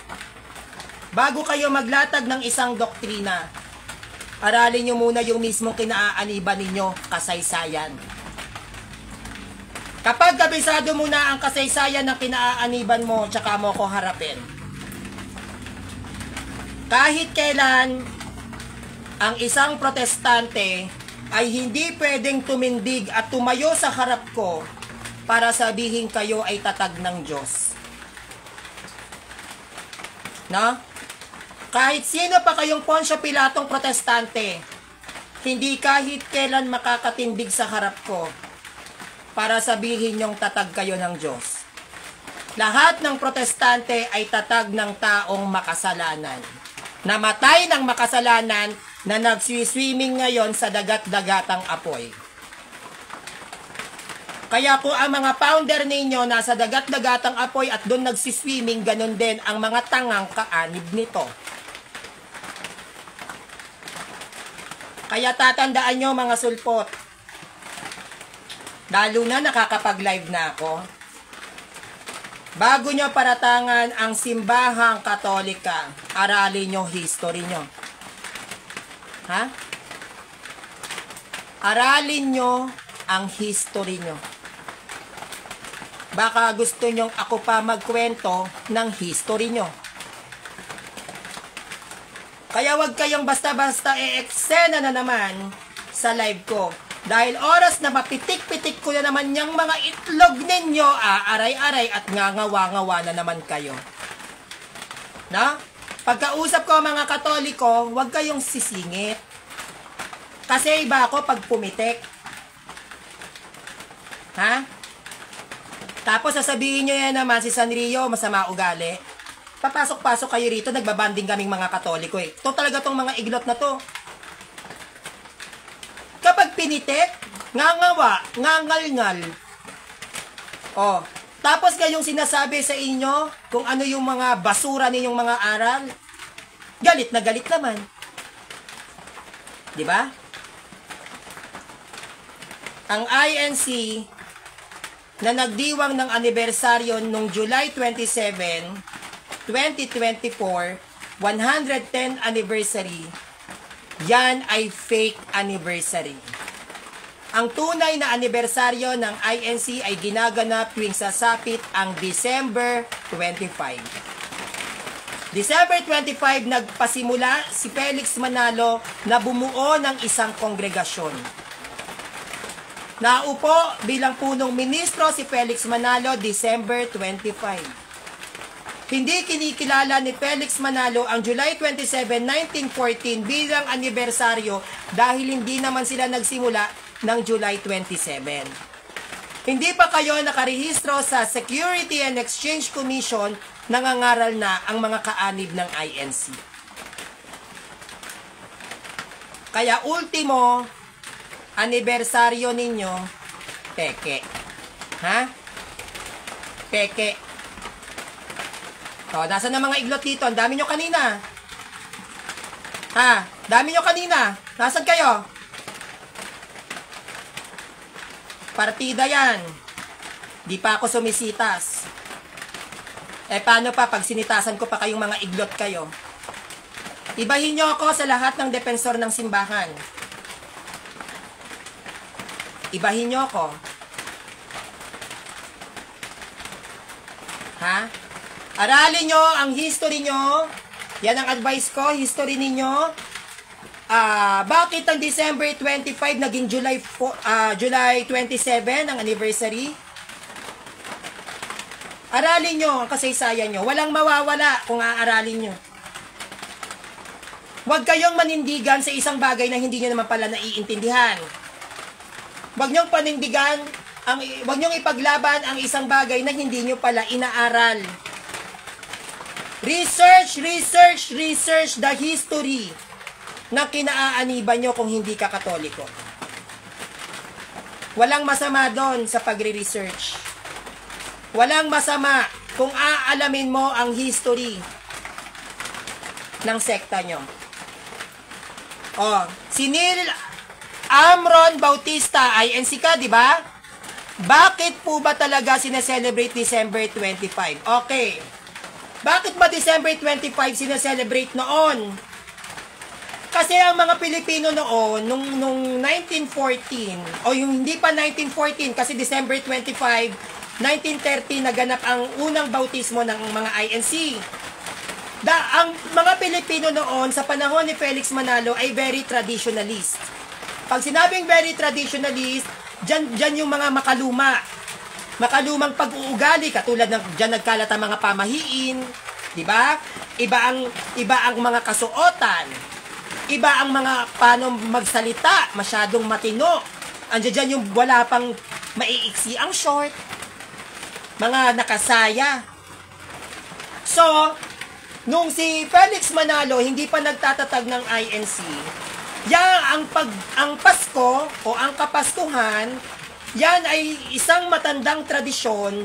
bago kayo maglatag ng isang doktrina, aralin nyo muna yung mismong kinaaaniban ninyo, kasaysayan. Kapag kabisado mo na ang kasaysayan ng kinaaaniban mo, tsaka mo ko harapin. Kahit kailan, ang isang protestante ay hindi pwedeng tumindig at tumayo sa harap ko para sabihin kayo ay tatag ng Diyos. No? Kahit sino pa kayong Poncio Pilatong protestante, hindi kahit kailan makakatindig sa harap ko para sabihin niyong tatag kayo ng Diyos. Lahat ng protestante ay tatag ng taong makasalanan. Namatay ng makasalanan na nagswi-swimming ngayon sa dagat-dagatang apoy. Kaya po ang mga founder ninyo nasa dagat-dagatang apoy at doon nagsiswimming, ganun din ang mga tangang kaanib nito. Kaya tatandaan nyo mga sulpot, lalo na nakakapag-live na ako, bago nyo paratangan ang simbahang Katolika, aralin nyo history nyo. Ha? Aralin nyo ang history nyo. Baka gusto nyong ako pa magkwento ng history nyo. Kaya wag kayong basta-basta e-eksena na naman sa live ko. Dahil oras na mapitik-pitik ko na naman yung mga itlog ninyo, aaray-aray at ngangawa-ngawa na naman kayo. Na? Pagkausap ko mga Katoliko, wag kayong sisingit. Kasi iba ako pag pumitik. Ha? Tapos sasabihin nyo yan naman si Sanrio, masama ugali. Papasok-pasok kayo rito, nagbabanding kaming mga Katoliko Ito talaga tong mga iglot na to. Kapag pinitik, ngangawa, ngangalngal. Tapos kayong sinasabi sa inyo kung ano yung mga basura ninyong mga aral, galit na galit naman. Di ba? Ang INC na nagdiwang ng anibersaryo noong July 27, 2024, 110th anniversary, yan ay fake anniversary. Ang tunay na anibersaryo ng INC ay ginaganap tuwing sasapit ang December 25. December 25, nagpasimula si Felix Manalo na bumuo ng isang kongregasyon. Naupo bilang punong ministro si Felix Manalo December 25. Hindi kinikilala ni Felix Manalo ang July 27, 1914 bilang anibersaryo dahil hindi naman sila nagsimula ng July 27. Hindi pa kayo nakarehistro sa Security and Exchange Commission, nangangaral na ang mga kaanib ng INC. Kaya ultimo, anibersaryo ninyo, peke. Ha? Peke. So, nasa na mga iglot dito? Ang dami nyo kanina. Ha? Dami nyo kanina. Nasaan kayo? Partida yan. Di pa ako sumisitas. Paano pa pag sinitasan ko pa kayong mga iglot kayo? Ibahin nyo ako sa lahat ng depensor ng simbahan. Ibahin nyo ako. Ha? Aralin nyo ang history nyo. Yan ang advice ko, history ninyo. Bakit ang December 25 naging July 27 ang anniversary? Aralin nyo ang kasaysayan nyo. Walang mawawala kung aaralin nyo. Huwag kayong manindigan sa isang bagay na hindi nyo naman pala naiintindihan. Huwag nyong panindigan, huwag nyong ipaglaban ang isang bagay na hindi nyo pala inaaral. Research the history na kinaaaniban nyo kung hindi ka Katoliko. Walang masama doon sa pagre-research. Walang masama kung aalamin mo ang history ng sekta nyo. Si Neil Amron Bautista, INC ka, di ba? Bakit po ba talaga sineselebrate December 25? Okay. Bakit ba December 25 sineselebrate noon? Kasi ang mga Pilipino noon, nung 1914, o yung hindi pa 1914, kasi December 25, 1930, naganap ang unang bautismo ng mga INC. Ang mga Pilipino noon, sa panahon ni Felix Manalo, ay very traditionalist. Pag sinabing very traditionalist, dyan yung mga makalumang pag-uugali, katulad ng dyan nagkalat ang mga pamahiin, di ba? Iba ang mga kasuotan. Iba ang mga paano magsalita, masyadong matino. Andiyan dyan yung wala pang maiiksi ang short. Mga nakasaya. So, nung si Felix Manalo hindi pa nagtatatag ng INC, ang Pasko o ang Kapaskuhan, yan ay isang matandang tradisyon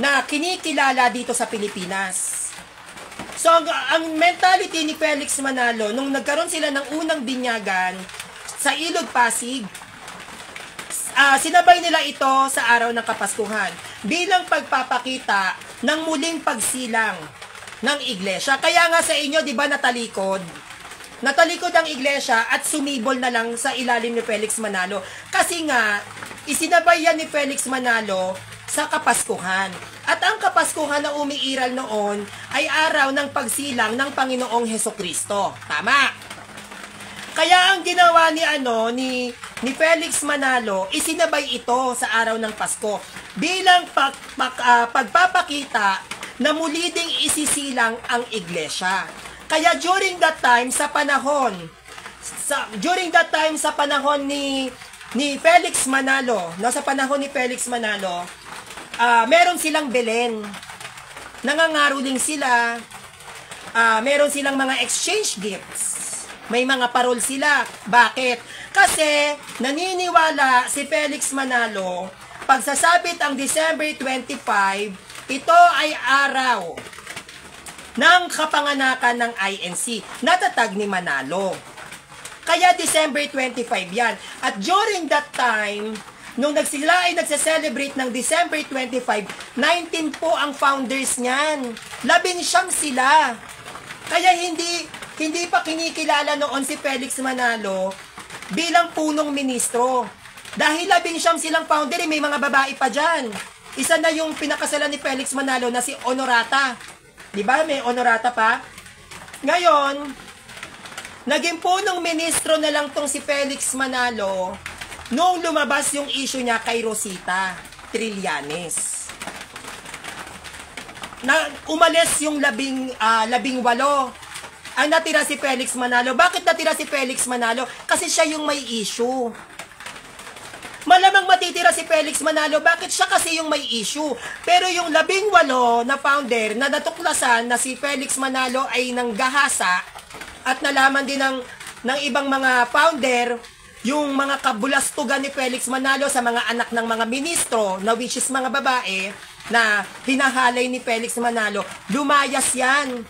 na kinikilala dito sa Pilipinas. So, ang mentality ni Felix Manalo, nung nagkaroon sila ng unang binyagan sa Ilog Pasig, sinabay nila ito sa araw ng Kapaskuhan bilang pagpapakita ng muling pagsilang ng iglesia. Kaya nga sa inyo, di ba, natalikod ang iglesia at sumibol na lang sa ilalim ni Felix Manalo. Kasi nga, isinabay yan ni Felix Manalo sa Kapaskuhan. At ang Kapaskuhan na umiiral noon ay araw ng pagsilang ng Panginoong Hesukristo. Tama. Kaya ang ginawa ni Felix Manalo, isinabay ito sa araw ng Pasko bilang pagpapakita na muli ding isisilang ang iglesia. Kaya during that time sa panahon ni Felix Manalo, sa panahon ni Felix Manalo, meron silang Belen. Nangangaroling sila. Meron silang mga exchange gifts. May mga parol sila. Bakit? Kasi naniniwala si Felix Manalo, pagsasabit ang December 25, ito ay araw ng kapanganakan ng INC. Natatag ni Manalo. Kaya December 25 yan. At during that time, nung sila ay nagse-celebrate ng December 25, 19 po ang founders niyan. 19 sila. Kaya hindi pa kinikilala noon si Felix Manalo bilang punong ministro. Dahil 19 silang founder, may mga babae pa dyan. Isa na yung pinakasalan ni Felix Manalo na si Honorata. Di ba? May honorata pa. Ngayon, naging punong ministro na lang tong si Felix Manalo noong lumabas yung issue niya kay Rosita Trillanes. Na umalis yung 18. Ang natira si Felix Manalo. Bakit natira si Felix Manalo? Kasi siya yung may issue. Malamang matitira si Felix Manalo. Bakit siya kasi yung may issue? Pero yung 18 na founder na natuklasan na si Felix Manalo ay nanggahasa at nalaman din ng ibang mga founder yung mga kabulastugan ni Felix Manalo sa mga anak ng mga ministro na which is mga babae na hinahalay ni Felix Manalo, lumayas yan.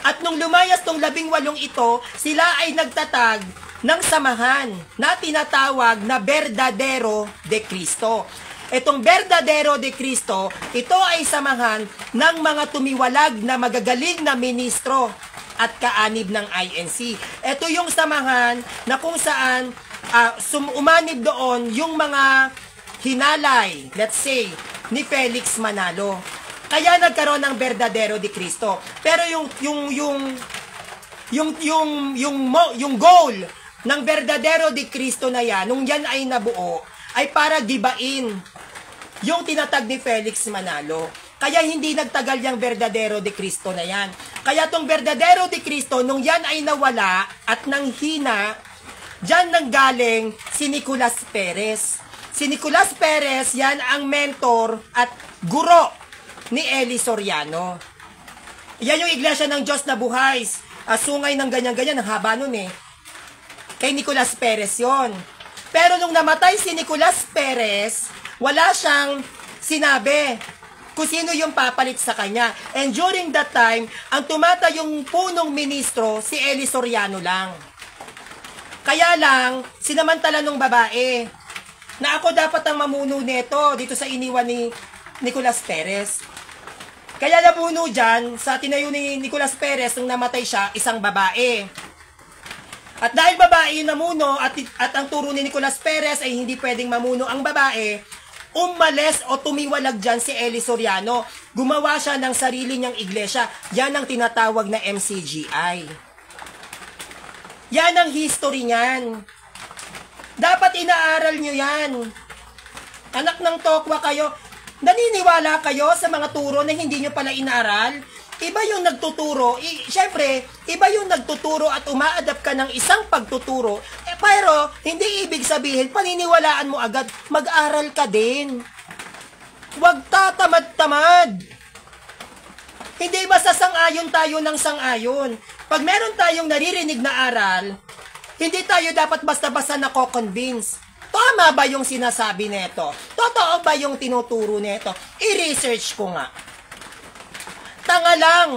At nung lumayas tong 18 ito, sila ay nagtatag ng samahan na tinatawag na Verdadero de Cristo. Itong Verdadero de Cristo, ito ay samahan ng mga tumiwalag na magagaling na ministro at kaanib ng INC. Ito yung samahan na kung saan umanib doon yung mga hinalay, let's say, ni Felix Manalo. Kaya nagkaroon ng Verdadero de Cristo. Pero yung goal ng Verdadero de Cristo na yan, nung yan ay nabuo, ay para gibain yung tinatag ni Felix Manalo. Kaya hindi nagtagal yung Verdadero de Cristo na yan. Kaya tong Verdadero de Cristo, nung yan ay nawala at nanghina, dyan nanggaling si Nicolas Perez. Si Nicolas Perez, yan ang mentor at guro ni Eli Soriano. Yan yung Iglesia ng Diyos na Buhay. Sungay ng ganyan-ganyan, ang haba nun eh. Kay Nicolas Perez yon. Pero nung namatay si Nicolas Perez, wala siyang sinabi kung sino yung papalit sa kanya. And during that time, ang tumatayong punong ministro, si Eli Soriano lang. Kaya lang, sinamantala nung babae, na ako dapat ang mamuno nito dito sa iniwan ni Nicolas Perez. Kaya nabuno dyan, sa tinayo ni Nicolas Perez nung namatay siya, isang babae. At dahil babae yung namuno at ang turo ni Nicolas Perez ay hindi pwedeng mamuno ang babae, umalis o tumiwalag dyan si Eli Soriano. Gumawa siya ng sarili niyang iglesia. Yan ang tinatawag na MCGI. Yan ang history niyan. Dapat inaaral nyo yan. Anak ng tokwa kayo. Naniniwala kayo sa mga turo na hindi nyo pala inaaral? Iba yung nagtuturo. Siyempre, iba yung nagtuturo at uma-adapt ka ng isang pagtuturo. Pero, hindi ibig sabihin, paniniwalaan mo agad, mag-aral ka din. Huwag tatamad-tamad. Hindi basta sang-ayon tayo ng sang-ayon. Pag meron tayong naririnig na aral, hindi tayo dapat basta-basta nako-convince. Tama ba yung sinasabi nito? Totoo ba yung tinuturo nito? I-research ko nga. Tanga lang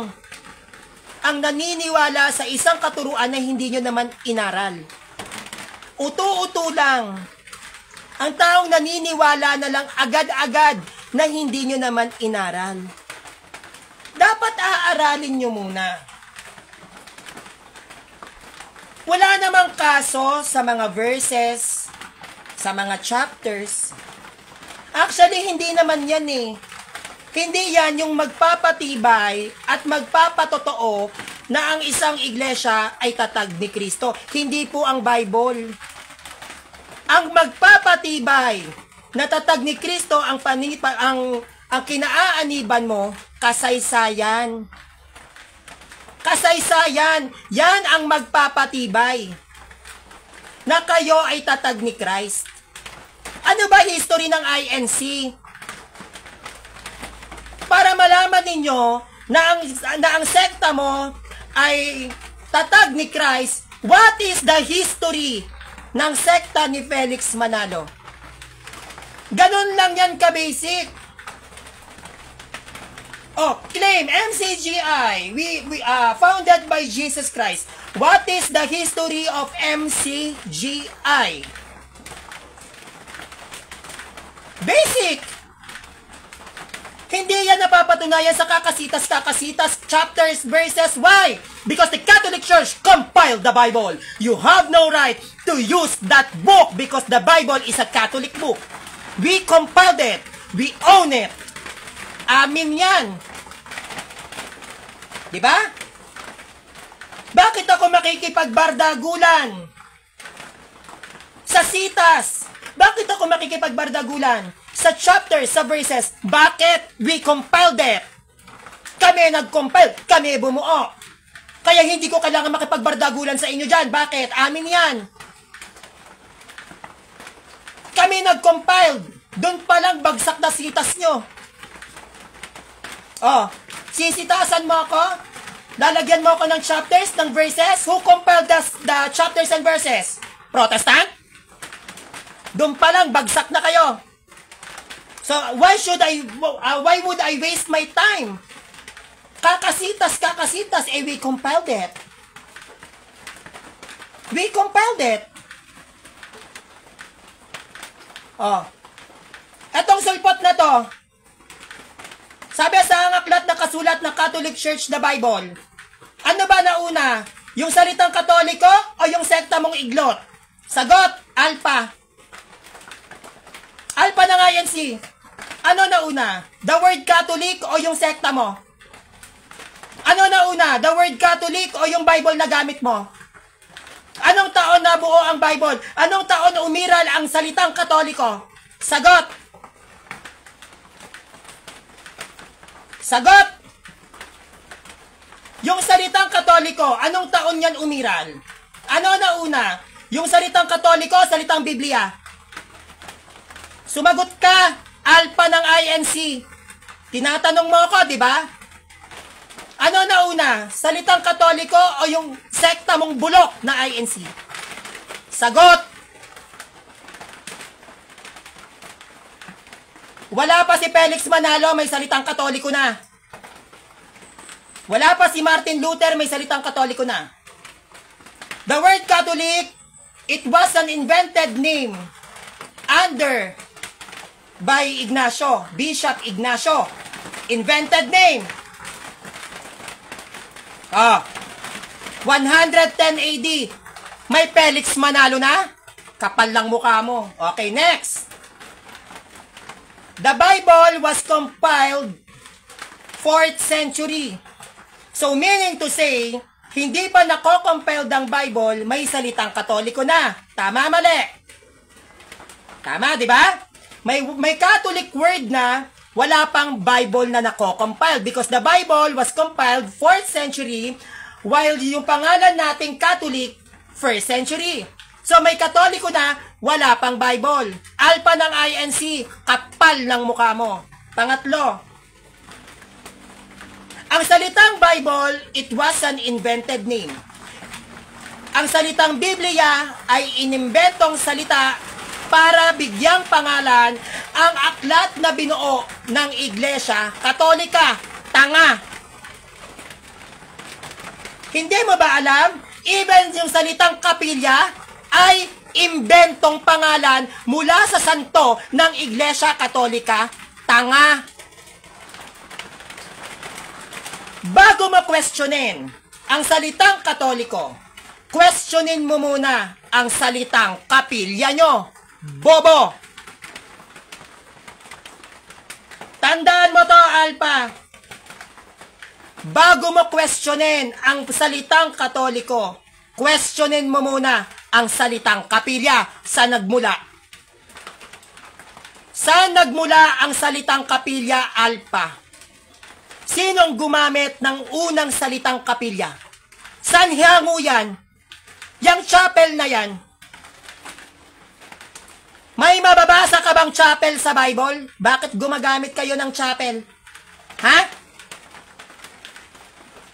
ang naniniwala sa isang katuruan na hindi nyo naman inaral. Uto-uto lang. Ang taong naniniwala na lang agad-agad na hindi nyo naman inaral. Dapat aaralin nyo muna. Wala namang kaso sa mga verses, sa mga chapters. Actually, hindi naman yan eh. Hindi yan yung magpapatibay at magpapatotoo na ang isang iglesia ay tatag ni Kristo. Hindi po ang Bible. Ang magpapatibay na tatag ni Kristo ang kinaaaniban mo, kasaysayan. Kasaysayan, yan ang magpapatibay na kayo ay tatag ni Christ. Ano ba history ng INC? Para malaman ninyo na ang sekta mo ay tatag ni Christ, what is the history ng sekta ni Felix Manalo? Ganun lang yan ka-basic. Oh, claim MCGI, we founded by Jesus Christ. What is the history of MCGI? Basic. Hindi yan napapatunayan sa kakasitas, chapters, verses. Why? Because the Catholic Church compiled the Bible. You have no right to use that book because the Bible is a Catholic book. We compiled it. We own it. Amin yan. Di ba? Bakit ako makikipagbardagulan sa sitas? Bakit ako makikipagbardagulan sa chapters, sa verses? Bakit? We compiled it. Kami nag-compile. Kami bumuo. Kaya hindi ko kailangan makipagbardagulan sa inyo dyan. Bakit? Amin yan. Kami nag-compile. Doon pa lang bagsak na sitas nyo. Oh, sisitasan mo ako? Lalagyan mo ako ng chapters, ng verses? Who compiled the chapters and verses? Protestant? Doon pa lang bagsak na kayo. So, why would I waste my time? Kakasitas, we compiled it. We compiled it. Oh. Etong sulpot na to, sabi sa aklat na kasulat ng Catholic Church na Bible, ano ba nauna? Yung salitang Katoliko o yung sekta mong iglot? Sagot, Alpha. Alpha na nga yan si. Ano nauna? The word Catholic o yung sekta mo? Ano nauna? The word Catholic o yung Bible na gamit mo? Anong taon nabuo ang Bible? Anong taon umiral ang salitang Katoliko? Sagot! Sagot! Yung salitang Katoliko, anong taon yan umiral? Ano nauna? Yung salitang Katoliko, salitang Biblia? Sumagot ka, Alpha ng INC. Tinatanong mo ako, di ba? Ano nauna? Salitang Katoliko o yung sekta mong bulok na INC? Sagot! Wala pa si Felix Manalo, may salitang Katoliko na. Wala pa si Martin Luther, may salitang Katoliko na. The word Catholic, it was an invented name by Ignacio, Bishop Ignacio. Invented name. 110 AD. May Felix Manalo na? Kapal lang mukha mo. Okay, next. The Bible was compiled 4th century. So meaning to say, hindi pa nako-compiled ang Bible, may salitang Katoliko na. Tama, mali? Tama, di ba? May Catholic word na wala pang Bible na nako-compiled because the Bible was compiled 4th century while yung pangalan nating Catholic 1st century. So may Katoliko na wala pang Bible. Alpha ng INC, kapal ng mukha mo. Pangatlo, ang salitang Bible, it was an invented name. Ang salitang Biblia ay inimbentong salita para bigyang pangalan ang aklat na binuo ng Iglesia Katolika. Tanga! Hindi mo ba alam? Even yung salitang kapilya ay imbentong pangalan mula sa santo ng Iglesia Katolika. Tanga! Bago mo questionin ang salitang Katoliko, questionin mo muna ang salitang kapilya nyo. Bobo! Tandaan mo to, Alpha. Bago mo questionin ang salitang Katoliko, questionin mo muna ang salitang kapilya. Saan nagmula? Saan nagmula ang salitang kapilya, Alpha? Sinong gumamit ng unang salitang kapilya? Saan hango yan? Yang chapel na yan? May mababasa ka bang chapel sa Bible? Bakit gumagamit kayo ng chapel? Ha?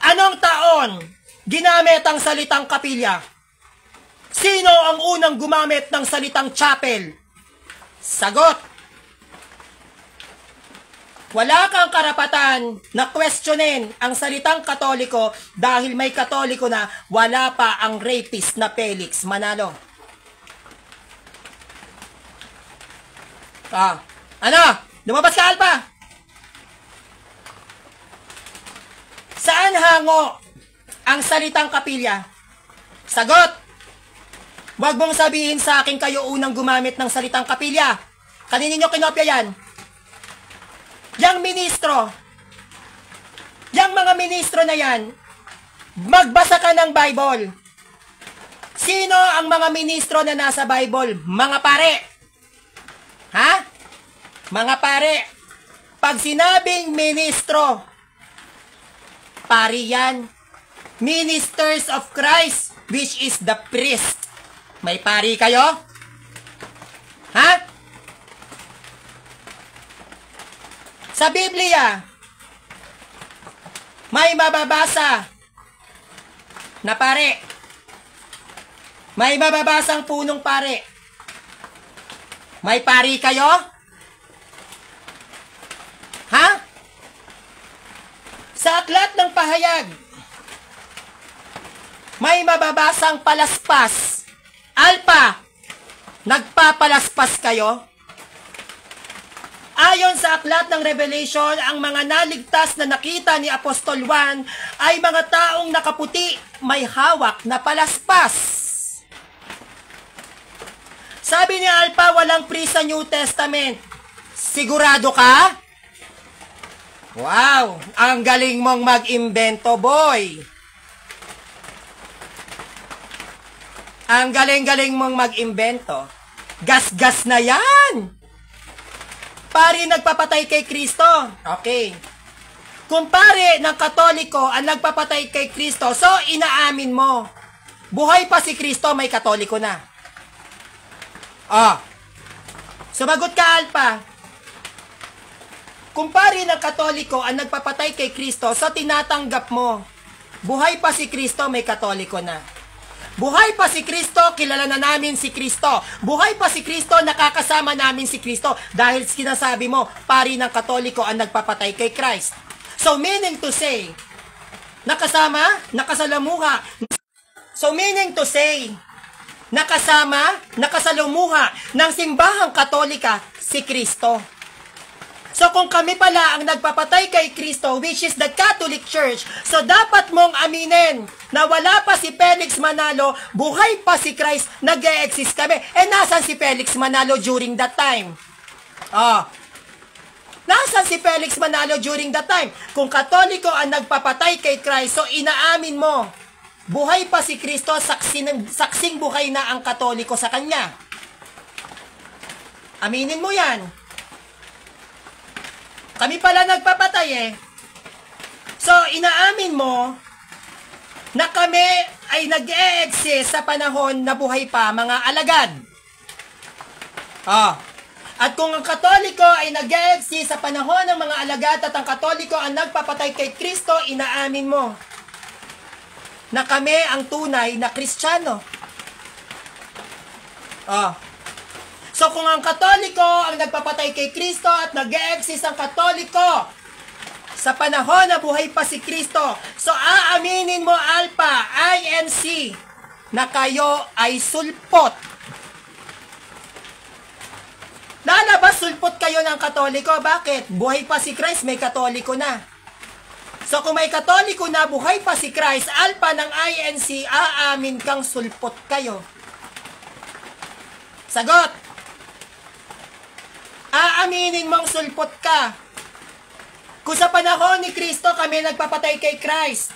Anong taon ginamit ang salitang kapilya? Sino ang unang gumamit ng salitang chapel? Sagot! Wala kang karapatan na questionin ang salitang Katoliko dahil may Katoliko na wala pa ang rapist na Felix Manalo. Ano? Lumabas ka, Alpha? Saan hango ang salitang kapilya? Sagot! Huwag mong sabihin sa akin kayo unang gumamit ng salitang kapilya. Kanino nyo kinopya yan? Yang ministro, Yang mga ministro na yan, magbasa ka ng Bible. Sino ang mga ministro na nasa Bible? Mga pare. Ha? Mga pare. Pag sinabing ministro, pari yan. Ministers of Christ, which is the priest. May pari kayo? Ha? Sa Biblia, may mababasa na pare. May mababasang punong pare. May pari kayo? Ha? Sa aklat ng pahayag, may mababasang palaspas. Alpa, nagpapalaspas kayo? Ayon sa aklat ng Revelation, ang mga naligtas na nakita ni Apostol Juan ay mga taong nakaputi, may hawak na palaspas. Sabi ni Alpha, walang priest sa New Testament. Sigurado ka? Wow, ang galing mong mag-imbento, boy. Ang galing-galing mong mag-imbento. Gas-gas na yan. Pari nagpapatay kay Kristo. Okay. Kung pari ng Katoliko ang nagpapatay kay Kristo, so inaamin mo. Buhay pa si Kristo, may Katoliko na. Sumagot ka, Alpha. Kung pari ng Katoliko ang nagpapatay kay Kristo, so tinatanggap mo. Buhay pa si Kristo, may Katoliko na. Buhay pa si Kristo, kilala na namin si Kristo. Buhay pa si Kristo, nakakasama namin si Kristo. Dahil sinasabi mo, pari ng Katoliko ang nagpapatay kay Christ. So meaning to say, nakasama, nakasalamuha. So meaning to say, nakasama, nakasalumuha ng simbahang Katolika si Kristo. So kung kami pala ang nagpapatay kay Kristo, which is the Catholic Church, so dapat mong aminin na wala pa si Felix Manalo, buhay pa si Christ, nag-e-exist kami. Nasan si Felix Manalo during that time? Nasan si Felix Manalo during that time? Kung Katoliko ang nagpapatay kay Christ, so inaamin mo, buhay pa si Kristo, saksing buhay na ang Katoliko sa Kanya. Aminin mo yan. Kami pala nagpapatay So, inaamin mo na kami ay nag-e-exist sa panahon na buhay pa mga alagad. At kung ang Katoliko ay nag-e-exist sa panahon ng mga alagad at ang Katoliko ang nagpapatay kay Kristo, inaamin mo na kami ang tunay na Kristiyano. So kung ang Katoliko ang nagpapatay kay Kristo at nag-e-exist ang Katoliko sa panahon na buhay pa si Kristo, so aaminin mo, Alpha, INC, na kayo ay sulpot. Lalabas sulpot kayo ng Katoliko. Bakit? Buhay pa si Christ, may Katoliko na. So kung may Katoliko na, buhay pa si Christ, Alpha ng INC, aamin kang sulpot kayo. Sagot! Aaminin mong sulpot ka. Kung sa panahon ni Kristo kami nagpapatay kay Christ.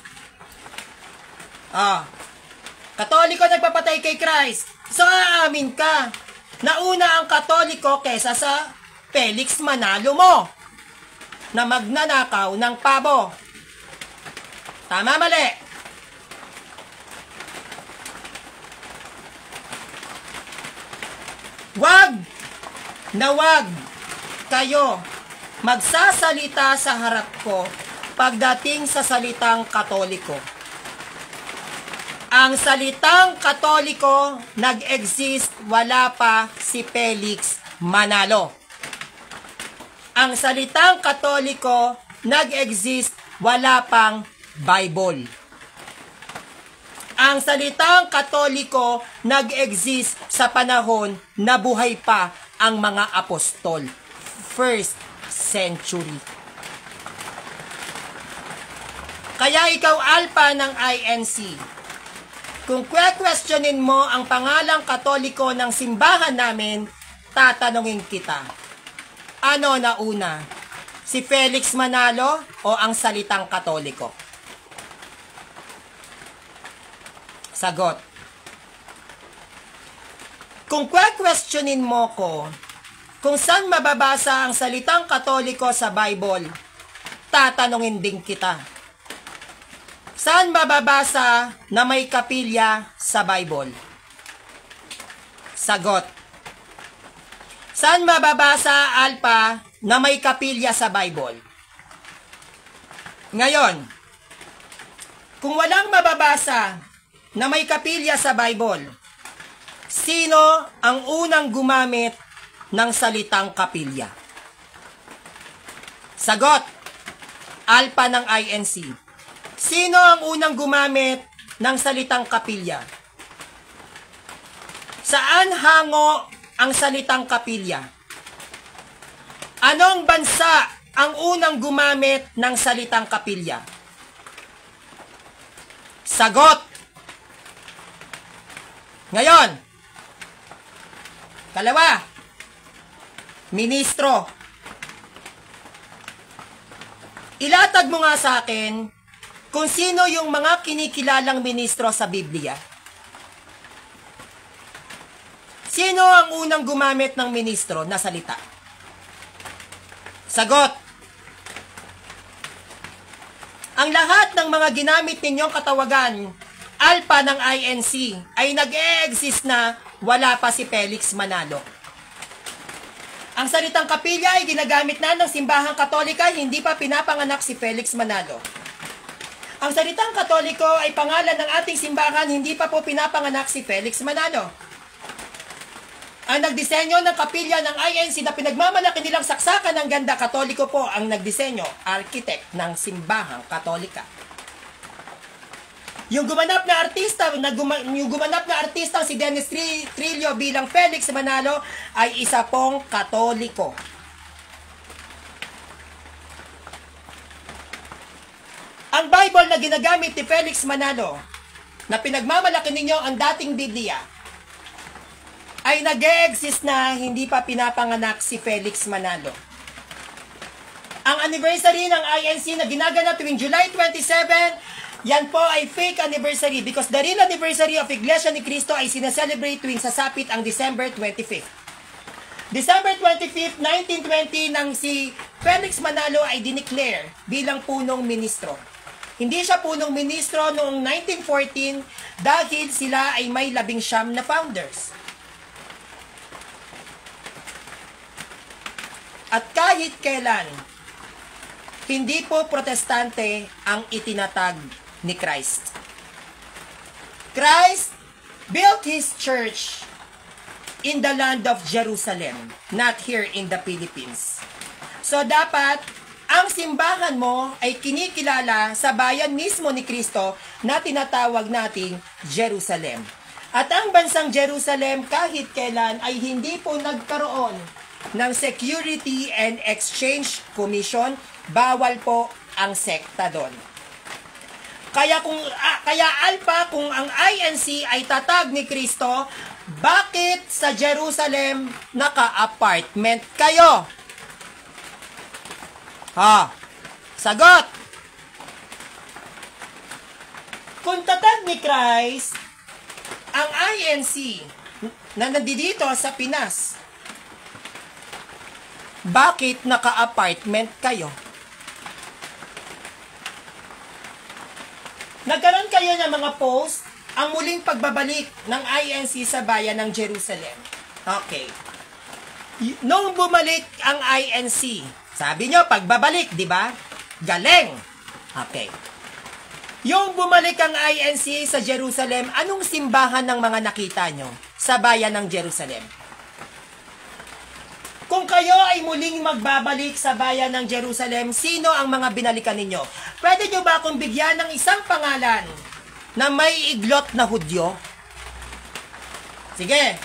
Katoliko nagpapatay kay Christ. So aamin ka. Nauna ang Katoliko kesa sa Felix Manalo mo na magnanakaw ng pabo. Tama, mali? Wag na wag kayo magsasalita sa harap ko pagdating sa salitang Katoliko. Ang salitang Katoliko nag-exist, wala pa si Felix Manalo. Ang salitang Katoliko nag-exist, wala pang Bible. Ang salitang Katoliko nag-exist sa panahon na buhay pa ang mga apostol. First century. Kaya ikaw, Alpha ng INC, kung questionin mo ang pangalang Katoliko ng simbahan namin, tatanungin kita, ano na una? Si Felix Manalo o ang salitang Katoliko? Sagot. Kung questionin mo ko kung saan mababasa ang salitang Katoliko sa Bible, tatanungin din kita. Saan mababasa na may kapilya sa Bible? Sagot. Saan mababasa, Alpha, na may kapilya sa Bible? Ngayon, kung walang mababasa na may kapilya sa Bible, sino ang unang gumamit ng salitang kapilya? Sagot. Alpha ng INC. Sino ang unang gumamit ng salitang kapilya? Saan hango ang salitang kapilya? Anong bansa ang unang gumamit ng salitang kapilya? Sagot. Ngayon, kalawa, ministro. Ilatag mo nga sa akin kung sino yung mga kinikilalang ministro sa Biblia. Sino ang unang gumamit ng ministro na salita? Sagot. Ang lahat ng mga ginamit ninyong katawagan, Alpha ng INC, ay nag-e-exist na wala pa si Felix Manalo. Ang salitang kapilya ay ginagamit na ng simbahang Katolika, hindi pa pinapanganak si Felix Manalo. Ang salitang Katoliko ay pangalan ng ating simbahan, hindi pa po pinapanganak si Felix Manalo. Ang nagdisenyo ng kapilya ng INC na pinagmamalaki nilang saksakan ng ganda, Katoliko po ang nagdisenyo, architect ng simbahang Katolika. Yung gumanap na artista si Dennis Trillo bilang Felix Manalo ay isa pong Katoliko. Ang Bible na ginagamit ni Felix Manalo na pinagmamalaki ninyo ang dating Biblia ay nag-e-exist na hindi pa pinapanganak si Felix Manalo. Ang anniversary ng INC na ginaganap tuwing July 27, yan po ay fake anniversary because the real anniversary of Iglesia ni Cristo ay sinaselebrate tuwing sasapit ang December 25th. December 25th, 1920 nang si Felix Manalo ay dineclare bilang punong ministro. Hindi siya punong ministro noong 1914 dahil sila ay may 19 na founders. At kahit kailan, hindi po protestante ang itinatag ni Christ. Christ built His church in the land of Jerusalem, not here in the Philippines. So dapat, ang simbahan mo ay kinikilala sa bayan mismo ni Kristo na tinatawag nating Jerusalem. At ang bansang Jerusalem kahit kailan ay hindi po nagkaroon ng Security and Exchange Commission, bawal po ang sekta doon. Kaya Alpha, kung ang INC ay tatag ni Kristo, bakit sa Jerusalem naka-apartment kayo? Ha? Sagot! Kung tatag ni Christ, ang INC na nandito sa Pinas, bakit naka-apartment kayo? Nagkaroon kayo ng mga post ang muling pagbabalik ng INC sa bayan ng Jerusalem. Okay. Nung bumalik ang INC, sabi nyo, pagbabalik, di ba? Galing. Okay. Yung bumalik ang INC sa Jerusalem, anong simbahan ng mga nakita nyo sa bayan ng Jerusalem? Kung kayo ay muling magbabalik sa bayan ng Jerusalem, sino ang mga binalikan ninyo? Pwede nyo ba akong bigyan ng isang pangalan na may iglot na Hudyo? Sige.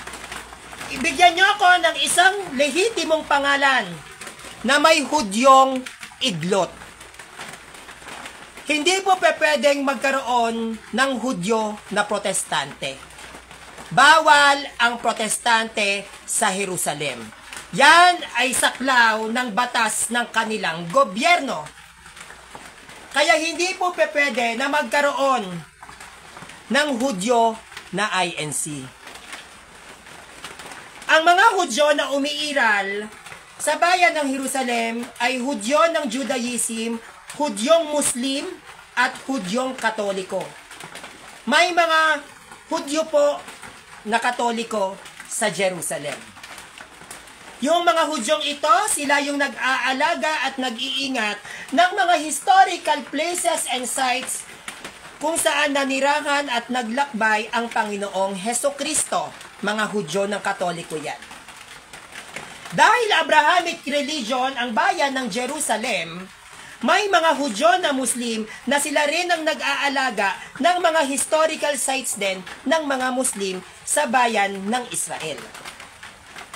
Ibigyan nyo ako ng isang lehitimong pangalan na may Hudyong iglot. Hindi po pwedeng magkaroon ng Hudyo na protestante. Bawal ang protestante sa Jerusalem. Yan ay saklaw ng batas ng kanilang gobyerno. Kaya hindi po pwede na magkaroon ng Hudyo na INC. Ang mga Hudyo na umiiral sa bayan ng Jerusalem ay Hudyo ng Judaism, Hudyong Muslim, at Hudyong Katoliko. May mga Hudyo po na Katoliko sa Jerusalem. Yung mga Hudyong ito, sila yung nag-aalaga at nag-iingat ng mga historical places and sites kung saan nanirahan at naglakbay ang Panginoong Hesukristo. Mga Hudyo ng Katoliko yan. Dahil Abrahamic religion ang bayan ng Jerusalem, may mga Hudyo na Muslim na sila rin ang nag-aalaga ng mga historical sites din ng mga Muslim sa bayan ng Israel.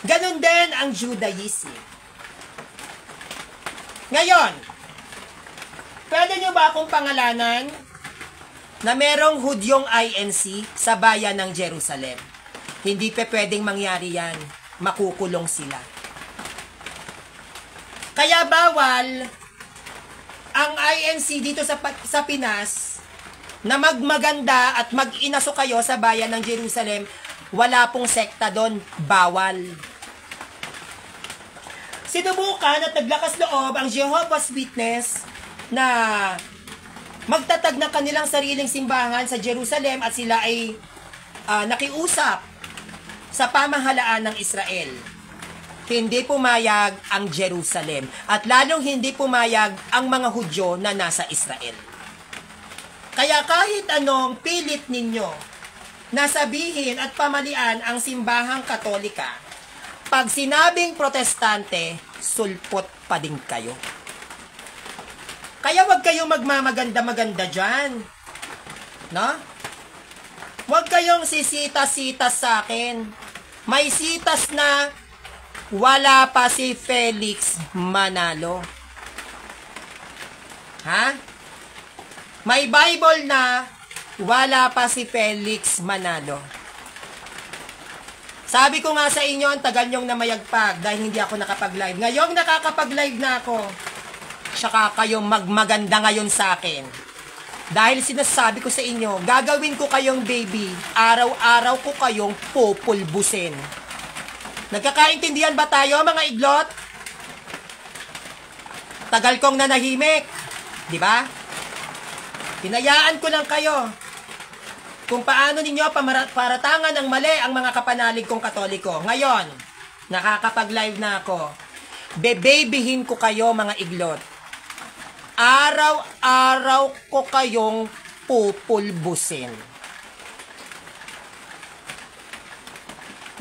Ganon din ang Judaism. Ngayon, pwede nyo ba akong pangalanan na merong Hudyong INC sa bayan ng Jerusalem? Hindi pa pwedeng mangyari yan. Makukulong sila. Kaya bawal ang INC dito sa Pinas na magmaganda at mag-inaso kayo sa bayan ng Jerusalem. Wala pong sekta doon. Bawal. Sinubukan at naglakas loob ang Jehovah's Witness na magtatag ng kanilang sariling simbahan sa Jerusalem at sila ay nakiusap sa pamahalaan ng Israel. Hindi pumayag ang Jerusalem at lalong hindi pumayag ang mga Hudyo na nasa Israel. Kaya kahit anong pilit ninyo na sabihin at pamalian ang simbahang Katolika, pag sinabing Protestante, sulpot pa din kayo. Kaya wag kayong magmamaganda-maganda dyan. No? Wag kayong sisitas-sitas sa akin. May sitas na wala pa si Felix Manalo. Ha? May Bible na wala pa si Felix Manalo. Sabi ko nga sa inyo, ang tagal nyong namayagpag dahil hindi ako nakapag-live. Ngayong nakakapag-live na ako, saka kayong magmaganda ngayon sa akin. Dahil sinasabi ko sa inyo, gagawin ko kayong baby, araw-araw ko kayong pupulbusin. Nagkakaintindihan ba tayo, mga iglot? Tagal kong nanahimik. Di ba? Hinayaan ko lang kayo kung paano ninyo paratangan ng mali ang mga kapanalig kong Katoliko. Ngayon, nakakapag-live na ako. Bebabyhin ko kayo, mga iglot. Araw-araw ko kayong pupulbusin.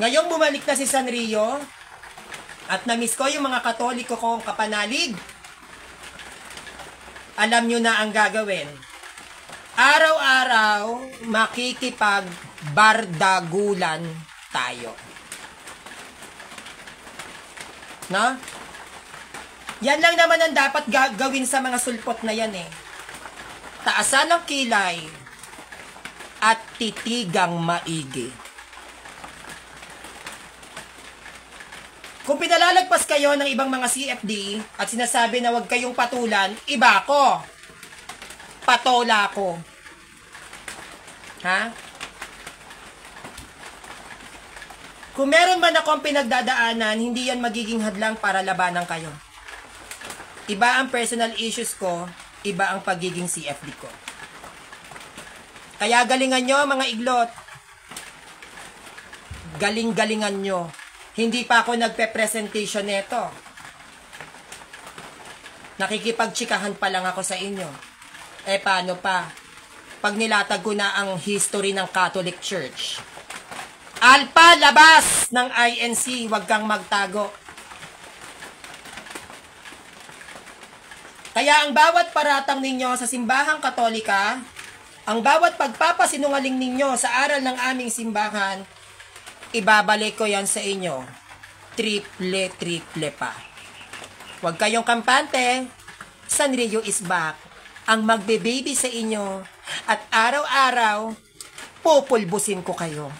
Ngayong bumalik na si Sanrio at na-miss ko yung mga Katoliko kong kapanalig, alam nyo na ang gagawin. Araw-araw, makikipagbardagulan tayo. No? Yan lang naman ang dapat gawin sa mga sulpot na yan eh. Taasan ng kilay at titigang maigi. Kung pinalalagpas kayo ng ibang mga CFD at sinasabi na huwag kayong patulan, iba ko. Patola ko. Ha? Kung meron man akong pinagdadaanan, hindi yan magiging hadlang para labanan kayo. Iba ang personal issues ko, iba ang pagiging CFD ko. Kaya galingan nyo, mga iglot. Galing-galingan nyo. Hindi pa ako nagpe-presentation neto. Nakikipagtsikahan pa lang ako sa inyo. Eh, paano pa? Pag nilatag ko na ang history ng Catholic Church. Alpa, labas ng INC. Huwag kang magtago. Kaya ang bawat paratang ninyo sa simbahang Katolika, ang bawat pagpapasinungaling ninyo sa aral ng aming simbahan, ibabalik ko yan sa inyo. Triple pa. Huwag kayong kampante. Sanrio is back. Ang magbe-baby sa inyo at araw-araw, pupulbusin ko kayo.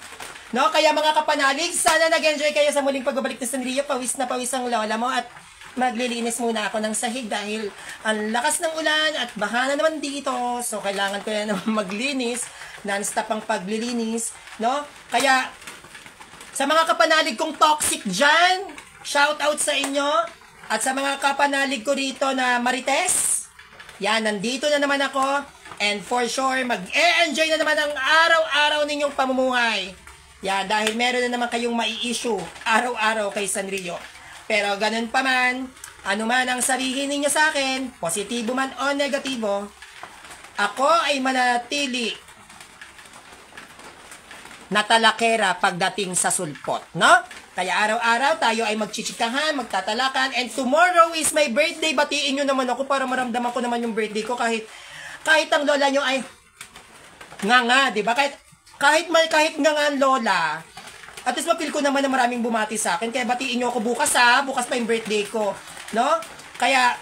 No, kaya mga kapanalig, sana nag-enjoy kayo sa muling pagbabalik ni Sanrio. Pawis na pawis ang lola mo at maglilinis muna ako ng sahig dahil ang lakas ng ulan at baha na naman dito. So, kailangan ko na naman maglinis. Non-stop ang paglilinis. No? Kaya, sa mga kapanalig kong toxic dyan, shout out sa inyo. At sa mga kapanalig ko rito na marites, yan, nandito na naman ako. And for sure, mag-e-enjoy na naman ang araw-araw ninyong pamumuhay. Yan, dahil meron na naman kayong mai-issue araw-araw kay Sanrio. Pero ganun pa man, ano man ang sabihin ninyo sa akin, positibo man o negatibo, ako ay manatili na talakera pagdating sa sulpot, no? Kaya araw-araw tayo ay magchichikahan, magtatalakan, and tomorrow is my birthday. Batiin nyo naman ako para maramdaman ko naman yung birthday ko kahit ang lola nyo ay nga, di ba? Kahit nga ang lola, at least mapil ko naman na maraming bumati sa akin. Kaya batiin nyo ako bukas bukas pa yung birthday ko. No? Kaya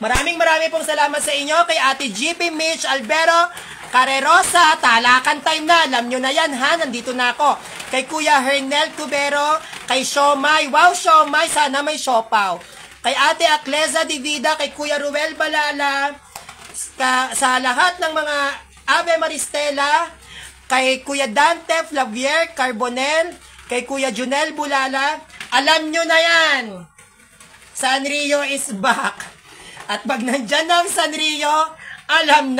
maraming pong salamat sa inyo. Kay Ate GP Mitch Albero Carerosa, talakan time na. Alam nyo na yan ha, nandito na ako. Kay Kuya Hernel Tubero, kay Siomay. Wow, Siomay, sana may siopaw. Kay Ate Acleza Divida, kay Kuya Ruel Balala, sa lahat ng mga Ave Maristela, kay Kuya Dante Flavier Carbonel, kay Kuya Junel Bulala, alam nyo na yan. Sanrio is back. At pag nandyan ng Sanrio, alam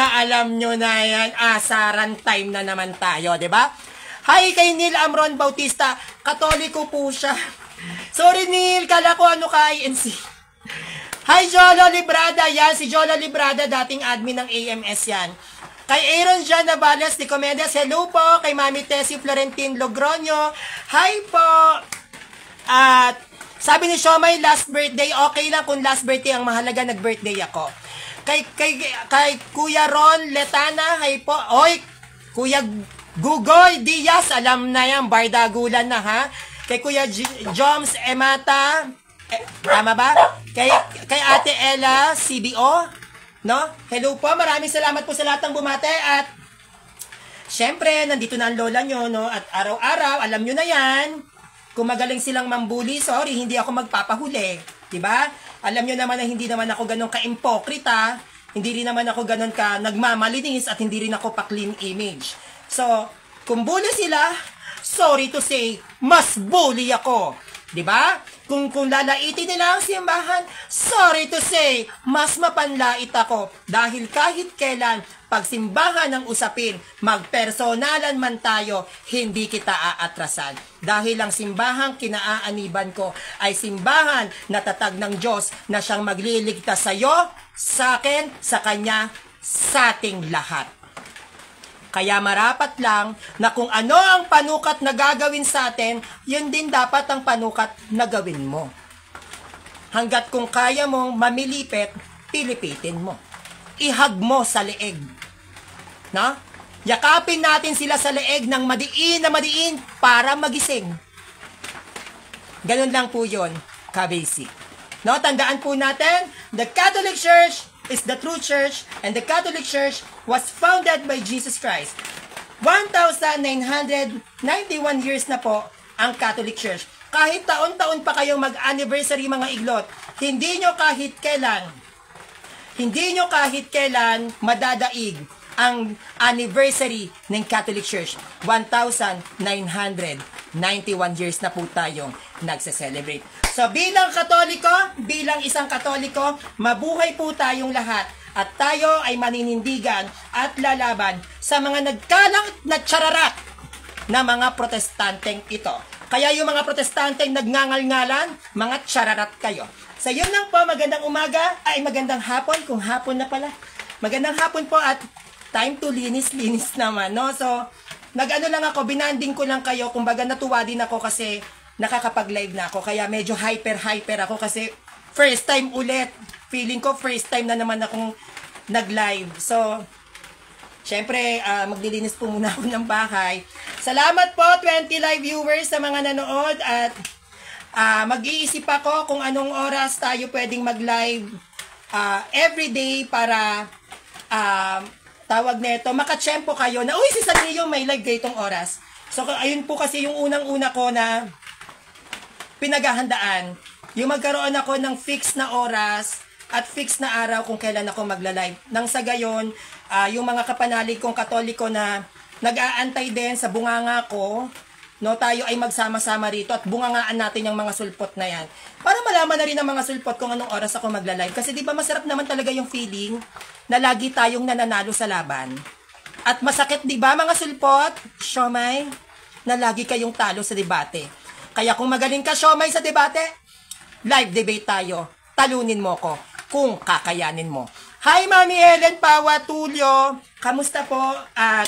nyo na yan. Asaran time na naman tayo, di ba? Hi kay Neil Amron Bautista, Katoliko po siya. Sorry Neil, kala ko ano ka INC. Hi Jolo Librada, yan si Jolo Librada, dating admin ng AMS yan. Kay Aaron Jan Navales de Comedias, hello po. Kay Mami Tessie Florentin Logroño, hi po. At sabi ni Siomay, last birthday, okay lang kung last birthday, ang mahalaga nag-birthday ako. Kay Kuya Ron Letana, hi po. Oy, Kuya Gugoy Diaz, alam na yan, bardagulan na ha. Kay Kuya Joms Emata, tama ba? Kay Ate Ella CBO, no? Hello po, maraming salamat po sa lahat ng bumate at syempre, nandito na ang lola nyo, no? At araw-araw, alam nyo na yan, kung magaling silang mambuli, sorry, hindi ako magpapahuli. Diba? Alam nyo naman na hindi naman ako ganun ka-impokrita, hindi rin naman ako ganun ka nagmamalinis at hindi rin ako pa-clean image. So, kung bully sila, sorry to say, mas bully ako. Diba? Kung lalaitin nila ang simbahan, sorry to say, mas mapanlait ako. Dahil kahit kailan, pag simbahan ang usapin, magpersonalan man tayo, hindi kita aatrasan. Dahil ang simbahang kinaaaniban ko ay simbahan na tatag ng Diyos na siyang magliligtas sa iyo, sa akin, sa Kanya, sa ating lahat. Kaya marapat lang na kung ano ang panukat na gagawin sa atin, yun din dapat ang panukat na gawin mo. Hanggat kung kaya mong mamilipit, pilipitin mo. Ihag mo sa leeg. Na? Yakapin natin sila sa leeg ng madiin na madiin para magising. Ganun lang po yun, ka-basic. No, tandaan po natin, the Catholic Church is the true church, and the Catholic Church was founded by Jesus Christ. 1,991 years na po ang Catholic Church. Kahit taon-taon pa kayong mag-anniversary mga iglot, hindi nyo kahit kailan madadaig ang anniversary ng Catholic Church. 1,991 years na po tayong nagse-celebrate. So bilang Katoliko, bilang isang Katoliko, mabuhay po tayong lahat at tayo ay maninindigan at lalaban sa mga nagkalang na tsararat na mga protestanteng ito. Kaya yung mga protestanteng nagngangal-ngalan, mga tsararat kayo. So yun lang po, magandang umaga, ay magandang hapon, kung hapon na pala. Magandang hapon po at time to linis-linis naman, no? So, nag-ano lang ako, binanding ko lang kayo, kumbaga natuwa din ako kasi nakakapag-live na ako, kaya medyo hyper ako kasi first time ulit. Feeling ko first time na naman akong nag-live. So, syempre, maglilinis po muna ako ng bahay. Salamat po, 20 live viewers sa mga nanood at mag-iisip ako kung anong oras tayo pwedeng mag-live everyday para tawag nito, makatsyempo kayo na, uy, si Sanrio may live gaytong oras. So, ayun po kasi yung unang-una ko na pinaghahandaan. Yung magkaroon ako ng fixed na oras at fixed na araw kung kailan ako magla-live. Nang sa gayon, yung mga kapanalig kong Katoliko na nag-aantay din sa bunganga ko, no, tayo ay magsama-sama rito at bungangaan natin yung mga sulpot na yan. Para malaman na rin ng mga sulpot kung anong oras ako magla-live. Kasi di ba masarap naman talaga yung feeling na lagi tayong nananalo sa laban. At masakit di ba mga sulpot, Siomay, na lagi kayong talo sa debate. Kaya kung magaling ka, Siomay, sa debate, live debate tayo. Talunin mo ko kung kakayanin mo. Hi, Mami Ellen Pawatulyo. Kamusta po? At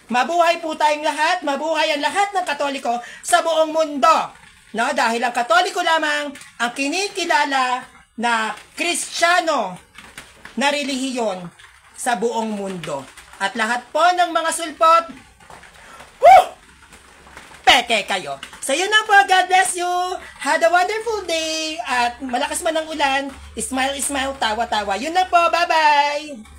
mabuhay po tayong lahat. Mabuhay ang lahat ng Katoliko sa buong mundo. No? Dahil ang Katoliko lamang ang kinikilala na Kristiyano na relihiyon sa buong mundo. At lahat po ng mga sulpot, peke kayo. So yun na po, God bless you. Had a wonderful day. At malakas man ang ulan, smile, smile, tawa, tawa. Yun na po, bye-bye.